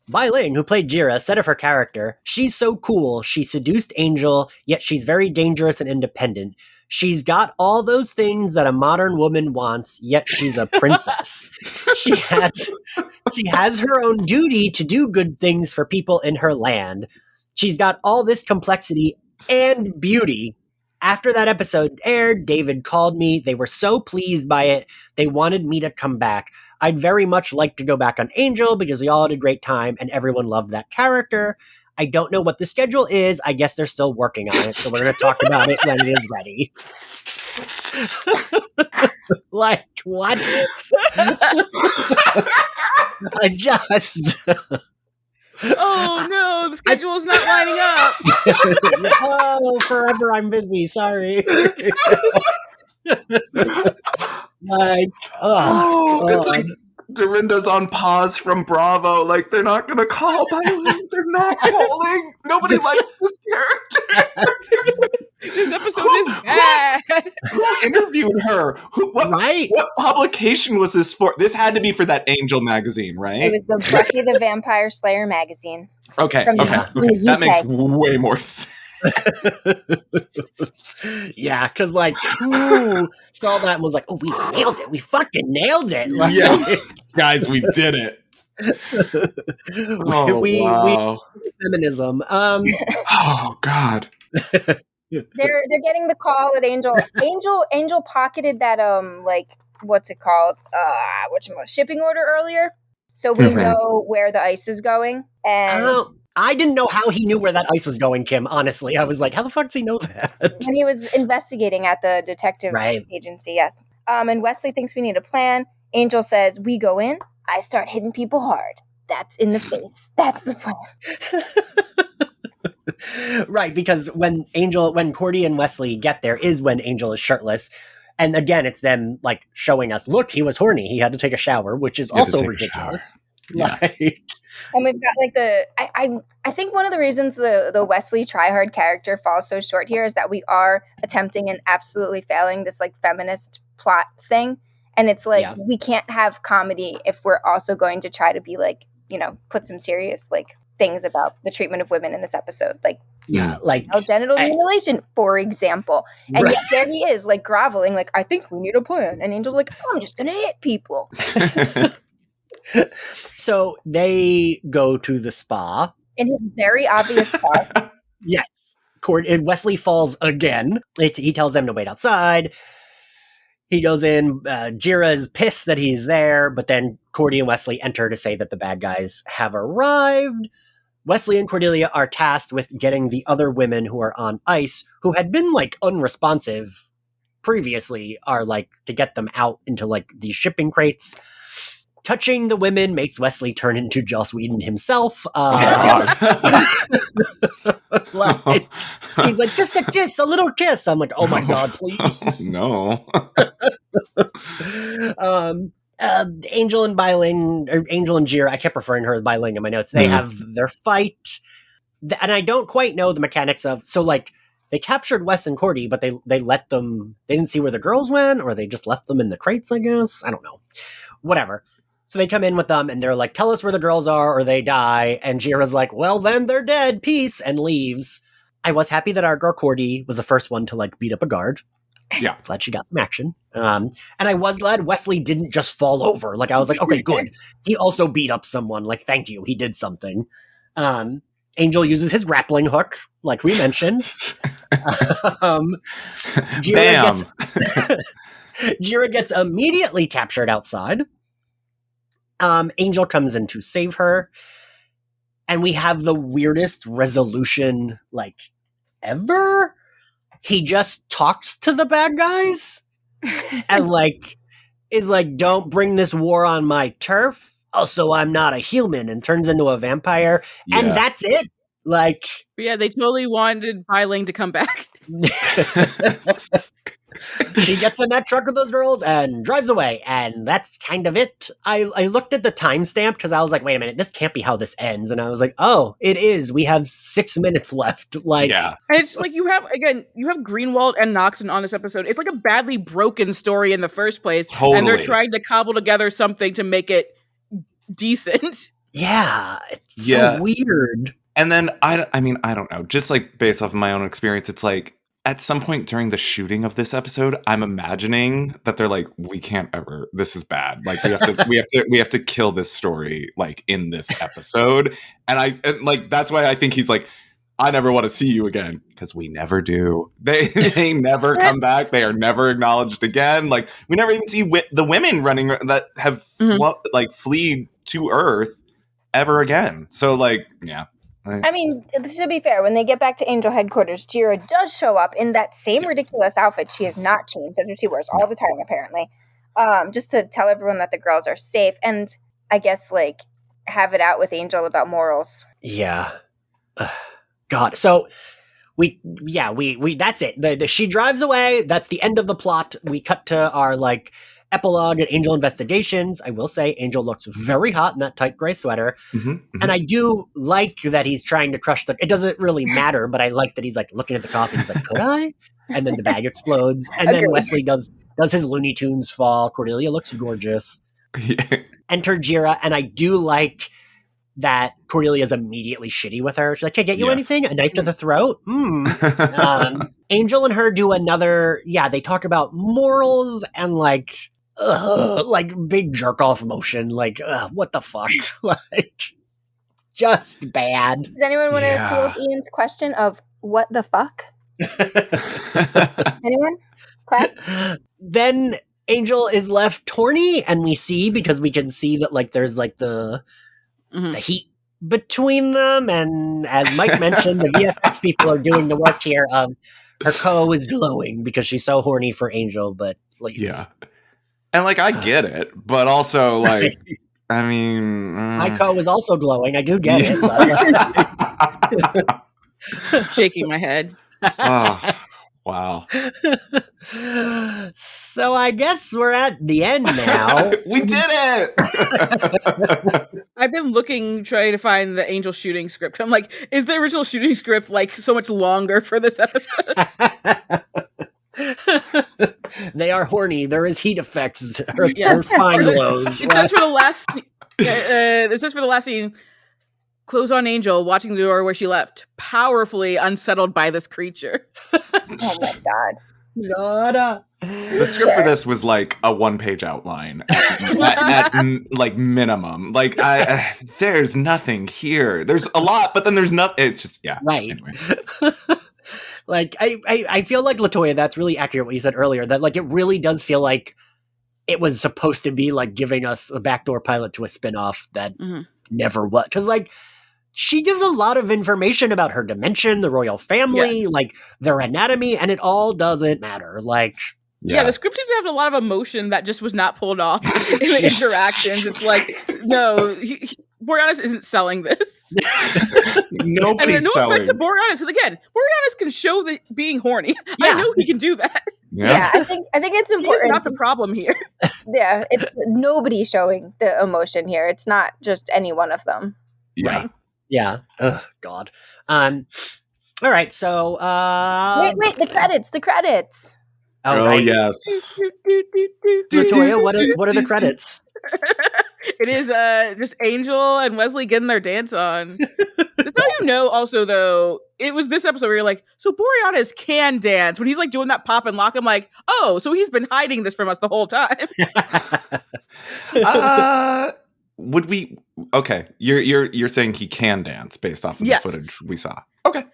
Bai Ling, who played Jira, said of her character, "She's so cool. She seduced Angel, yet she's very dangerous and independent. She's got all those things that a modern woman wants, yet she's a princess. She has her own duty to do good things for people in her land. She's got all this complexity and beauty." After that episode aired, David called me. They were so pleased by it. They wanted me to come back. I'd very much like to go back on Angel because we all had a great time and everyone loved that character. I don't know what the schedule is. I guess they're still working on it, so we're going to talk about it when it is ready. Like, what? I just... Oh no, the schedule's not lining up. Oh, forever I'm busy. Sorry. It's like Dorinda's on pause from Bravo. Like, they're not going to call Bai Ling. They're not calling. Nobody likes this character. This episode is bad. Who interviewed her? What publication was this for? This had to be for that Angel magazine, right? It was the Buffy the Vampire Slayer magazine. Okay. From Okay. That makes way more sense. Yeah, because who saw that and was like, "Oh, we nailed it. We fucking nailed it." Like, yeah. Guys, we did it. we wow. feminism. Oh, God. They're getting the call at Angel. Angel pocketed that what's it called? Shipping order earlier. So we know where the ice is going. And I didn't know how he knew where that ice was going, Kim. Honestly, I was like, how the fuck does he know that? When he was investigating at the detective agency, yes. And Wesley thinks we need a plan. Angel says, we go in, I start hitting people hard. That's in the face. That's the plan. Right, because when Cordy and Wesley get there is when Angel is shirtless. And again, it's them showing us, look, he was horny. He had to take a shower, which is also ridiculous. Yeah. And we've got I think one of the reasons the Wesley tryhard character falls so short here is that we are attempting and absolutely failing this feminist plot thing. And it's we can't have comedy if we're also going to try to be put some serious things about the treatment of women in this episode. Genital mutilation, for example. And yet there he is, groveling, I think we need a plan. And Angel's like, I'm just going to hit people. So they go to the spa. In his very obvious spa. Yes. Wesley falls again. He tells them to wait outside. He goes in. Jira's pissed that he's there, but then Cordy and Wesley enter to say that the bad guys have arrived. Wesley and Cordelia are tasked with getting the other women who are on ice, who had been unresponsive previously, are to get them out into these shipping crates. Touching the women makes Wesley turn into Joss Whedon himself. He's like, just a kiss, a little kiss. I'm like, oh my God, please. No. Angel and Bai Ling, or Angel and Jira, I kept referring to her as Bai Ling in my notes. They have their fight. And I don't quite know the mechanics of, they captured Wes and Cordy, but they let them, they didn't see where the girls went, or they just left them in the crates, I guess. I don't know. Whatever. So they come in with them and they're like, tell us where the girls are or they die. And Jira's like, well, then they're dead. Peace. And leaves. I was happy that our girl Cordy was the first one to beat up a guard. Yeah. Glad she got some action. And I was glad Wesley didn't just fall over. I was like, okay, good. He also beat up someone. Thank you. He did something. Angel uses his grappling hook, like we mentioned. Bam! Jira gets immediately captured outside. Angel comes in to save her. And we have the weirdest resolution, like, ever. He just talks to the bad guys and, like, is like, don't bring this war on my turf. Also, I'm not a human, and turns into a vampire. Yeah. And that's it. Like, Yeah, they totally wanted Bai Ling to come back. she gets in that truck with those girls and drives away, and that's kind of it. I looked at the timestamp because I was like, wait a minute, this can't be how this ends. And I was like, oh, it is. We have 6 minutes left. Like, yeah. And it's like you have Greenwald and Noxon on this episode. It's like a badly broken story in the first place. Totally. And they're trying to cobble together something to make it decent. Yeah, it's so weird. And then I mean, I don't know. Just like based off of my own experience, it's like at some point during the shooting of this episode, I'm imagining that they're like, we can't ever. This is bad. Like we have to kill this story like in this episode. And like that's why I think he's like, I never want to see you again because we never do. They never come back. They are never acknowledged again. Like we never even see the women running that have fleed to Earth ever again. So like, yeah. I mean, to be fair, when they get back to Angel headquarters, Jira does show up in that same ridiculous outfit she has not changed, that she wears all the time, apparently, just to tell everyone that the girls are safe and, I guess, like, have it out with Angel about morals. Yeah. God. So we that's it. She drives away. That's the end of the plot. We cut to our, like, epilogue and Angel investigations. I will say Angel looks very hot in that tight gray sweater. And I do like that he's trying to crush it doesn't really matter, but I like that he's like looking at the coffee. He's like, could I? And then the bag explodes. And then Wesley does his Looney Tunes fall. Cordelia looks gorgeous. Enter Jira. And I do like that Cordelia's immediately shitty with her. She's like, can I get you anything? A knife to the throat? Angel and her do another, they talk about morals and like big jerk off motion. Like, what the fuck? Like, just bad. Does anyone want to field Ian's question of what the fuck? Anyone? Class? Then Angel is left horny, and we see, because we can see that like there's like the heat between them, and as Mike mentioned, the VFX people are doing the work here of her co is glowing because she's so horny for Angel, but please. And like I get it, but also like I mean my co is also glowing. I do get it. But, shaking my head. Oh, wow. So I guess we're at the end now. We did it. I've been trying to find the Angel shooting script. I'm like, is the original shooting script like so much longer for this episode? They are horny. There is heat effects. Her spine glows. It says for the last. It says for the last scene. Close on Angel, watching the door where she left, powerfully unsettled by this creature. Oh my god. The script for this was like a 1-page outline at like minimum. Like there's nothing here. There's a lot, but then there's nothing. It just right. Anyway. Like I feel like LaToya, that's really accurate what you said earlier. That like it really does feel like it was supposed to be like giving us a backdoor pilot to a spinoff that never was. Because like she gives a lot of information about her dimension, the royal family, like their anatomy, and it all doesn't matter. Like, the script seems to have a lot of emotion that just was not pulled off in the interactions. It's like, no, Boreanaz isn't selling this. Nobody's no selling. offense to Boreanaz, because again, Boreanaz can show that being horny. I know he can do that. Yeah, I think it's important. He's not the problem here. Yeah, it's nobody's showing the emotion here. It's not just any one of them. Yeah. Right. Yeah. Oh God. All right. So. Wait. The credits. Oh right. yes. LaToya, what are the credits? It is just Angel and Wesley getting their dance on. That's how you know. Also, though, it was this episode where you're like, so Boreanaz can dance when he's like doing that pop and lock. I'm like, oh, so he's been hiding this from us the whole time. Would we? Okay, you're saying he can dance based off of the footage we saw. Okay.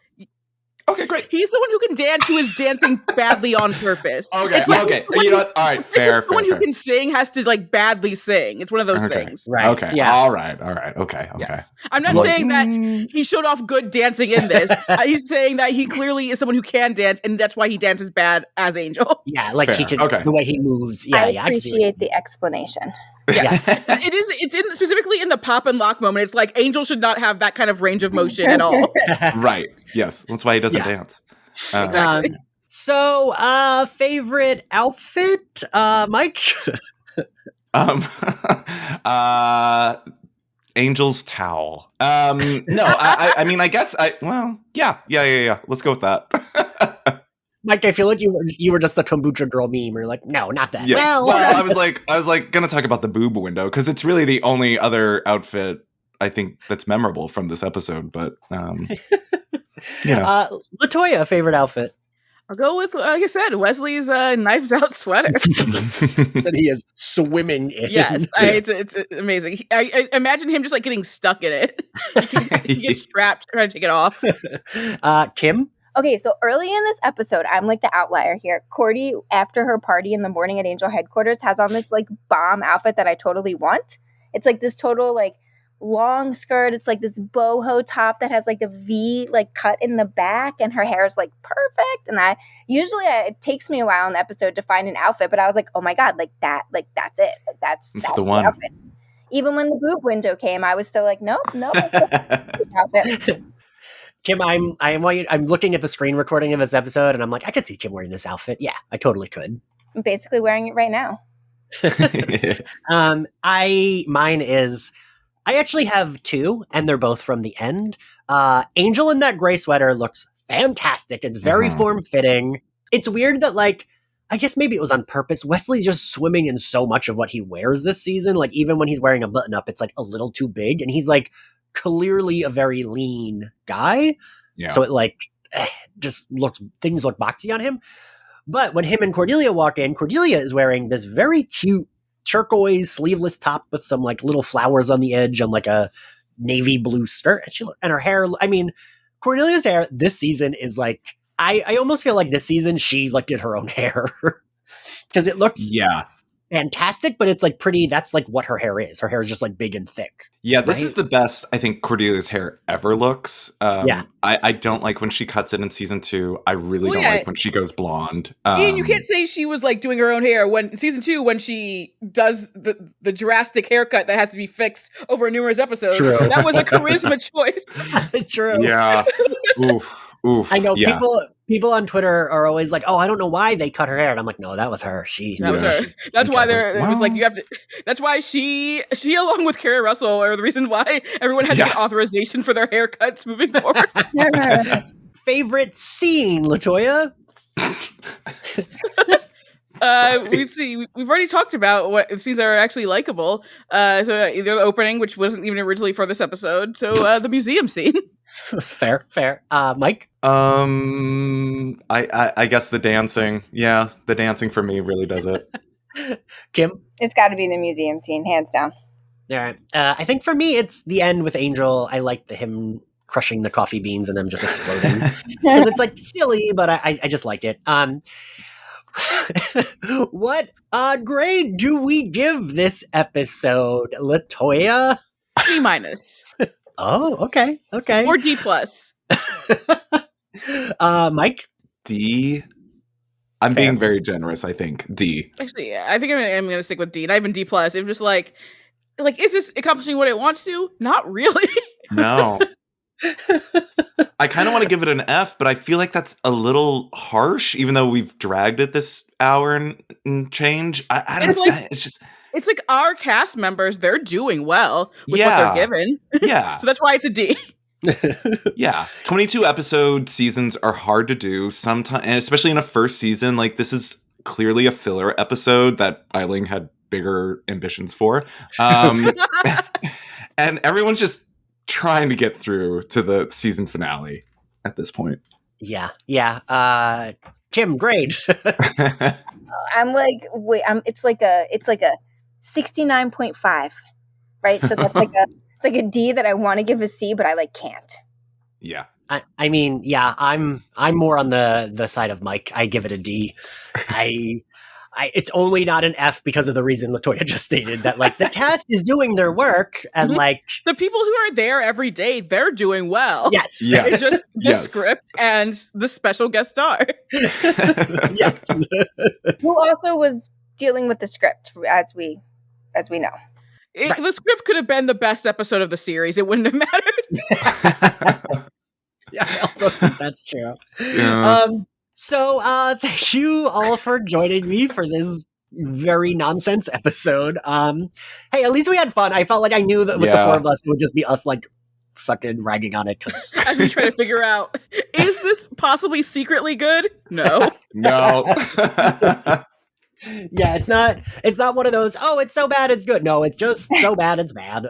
Okay, great. He's the one who can dance, who is dancing badly on purpose. Okay, like, okay. You know what? All right, fair. Someone who can sing has to like badly sing. It's one of those things. Right. Okay. Yeah. All right. Okay. Yes. I'm not saying that he showed off good dancing in this. He's saying that he clearly is someone who can dance, and that's why he dances bad as Angel. Yeah, like fair. he can, the way he moves. Yeah, I appreciate the explanation. Yes. It's specifically in the pop and lock moment. It's like Angel should not have that kind of range of motion at all. Right. Yes. That's why he doesn't dance. Exactly. So, favorite outfit, Mike? Angel's towel. No, I mean, I guess yeah. Let's go with that. Mike, I feel like you were just the kombucha girl meme. Or like, no, not that. Yeah. Well, I was like gonna talk about the boob window because it's really the only other outfit I think that's memorable from this episode. But LaToya, favorite outfit. I'll go with, like I said, Wesley's Knives Out sweater that he is swimming in. Yes, it's amazing. I imagine him just like getting stuck in it. He gets trapped trying to take it off. Kim. Okay, so early in this episode, I'm like the outlier here. Cordy, after her party in the morning at Angel headquarters, has on this like bomb outfit that I totally want. It's like this total like long skirt. It's like this boho top that has like a V like cut in the back, and her hair is like perfect. And it takes me a while in the episode to find an outfit, but I was like, oh my god, that's it. That's the one. Outfit. Even when the boob window came, I was still like, nope. Out there. Kim, I'm looking at the screen recording of this episode, and I'm like, I could see Kim wearing this outfit. Yeah, I totally could. I'm basically wearing it right now. I actually have two, and they're both from the end. Angel in that gray sweater looks fantastic. It's very form-fitting. It's weird that, like, I guess maybe it was on purpose. Wesley's just swimming in so much of what he wears this season. Like, even when he's wearing a button-up, it's, like, a little too big. And he's, like, clearly a very lean guy. Yeah. So it, like, things look boxy on him. But when him and Cordelia walk in, Cordelia is wearing this very cute turquoise sleeveless top with some like little flowers on the edge on like a navy blue skirt, and her hair. I mean, Cordelia's hair this season is like I almost feel like this season she like did her own hair because it looks fantastic, but it's like pretty. That's like what her hair is. Her hair is just like big and thick. Yeah, this is the best I think Cordelia's hair ever looks. I don't like when she cuts it in season 2. I really don't like when she goes blonde. Ian, you can't say she was like doing her own hair when season 2 when she does the drastic haircut that has to be fixed over numerous episodes. True. That was a charisma choice. True. Yeah. Oof. I know people on Twitter are always like, "Oh, I don't know why they cut her hair," and I'm like, "No, that was her. That was her. That's why it was like you have to. That's why she along with Carrie Russell are the reason why everyone had to get authorization for their haircuts moving forward." Favorite scene, LaToya? We've already talked about what scenes are actually likable. So either the opening, which wasn't even originally for this episode, so the museum scene. Fair. Mike? I guess the dancing. Yeah, the dancing for me really does it. Kim? It's got to be the museum scene, hands down. All right. I think for me, it's the end with Angel. I like him crushing the coffee beans and them just exploding. Because it's like silly, but I just liked it. What grade do we give this episode, LaToya? C-. Oh, okay. Or D+. Mike? D. I'm being very generous, I think. D. Actually, yeah, I think I'm going to stick with D. Not even D+. I'm just like, is this accomplishing what it wants to? Not really. No. I kind of want to give it an F, but I feel like that's a little harsh, even though we've dragged it this hour and change. I don't know. It's like our cast members, they're doing well with what they're given. Yeah. So that's why it's a D. Yeah. 22 episode seasons are hard to do sometimes, and especially in a first season. Like, this is clearly a filler episode that Bai Ling had bigger ambitions for. And everyone's just trying to get through to the season finale at this point. Yeah. Kim, grade. I'm like, it's like a 69.5, right? So that's like a D that I want to give a C, but I like can't. Yeah. I mean, yeah, I'm more on the side of Mike. I give it a D. It's only not an F because of the reason LaToya just stated, that like the cast is doing their work and like the people who are there every day, they're doing well. yes. It's just the script and the special guest star. Yes. Who also was dealing with the script, as we know. The script could have been the best episode of the series. It wouldn't have mattered. Yeah, I also think that's true. Yeah. So thank you all for joining me for this very nonsense episode. Hey, at least we had fun. I felt like I knew that with the four of us, it would just be us like fucking ragging on it. As we try to figure out, is this possibly secretly good? No. No. Yeah, it's not one of those, oh, it's so bad it's good. No, it's just so bad it's bad.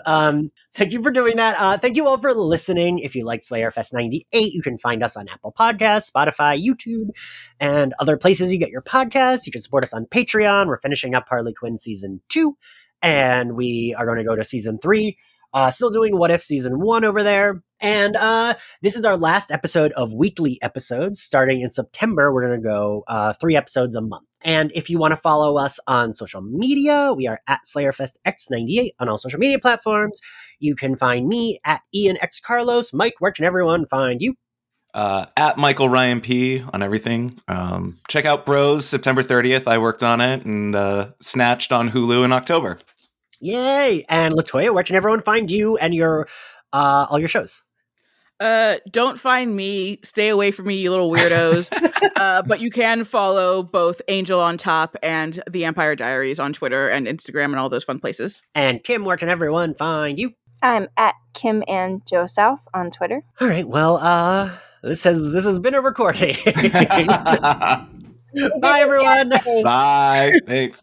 Thank you for doing that. Thank you all for listening. If you liked Slayerfest 98, you can find us on Apple Podcasts, Spotify, YouTube, and other places you get your podcasts. You can support us on Patreon. We're finishing up Harley Quinn season 2, and we are going to go to season 3. Still doing What If season 1 over there. And this is our last episode of weekly episodes. Starting in September, we're going to go 3 episodes a month. And if you want to follow us on social media, we are at SlayerFestX98 on all social media platforms. You can find me at Ian X Carlos. Mike, where can everyone find you? At Michael Ryan P on everything. Check out Bros, September 30th. I worked on it, and Snatched on Hulu in October. Yay! And LaToya, where can everyone find you and your all your shows? Don't find me. Stay away from me, you little weirdos. But you can follow both Angel on Top and The Empire Diaries on Twitter and Instagram and all those fun places. And Kim, where can everyone find you? I'm at Kim and Joe South on Twitter. All right. Well, this has been a recording. Bye, everyone. Bye. Thanks.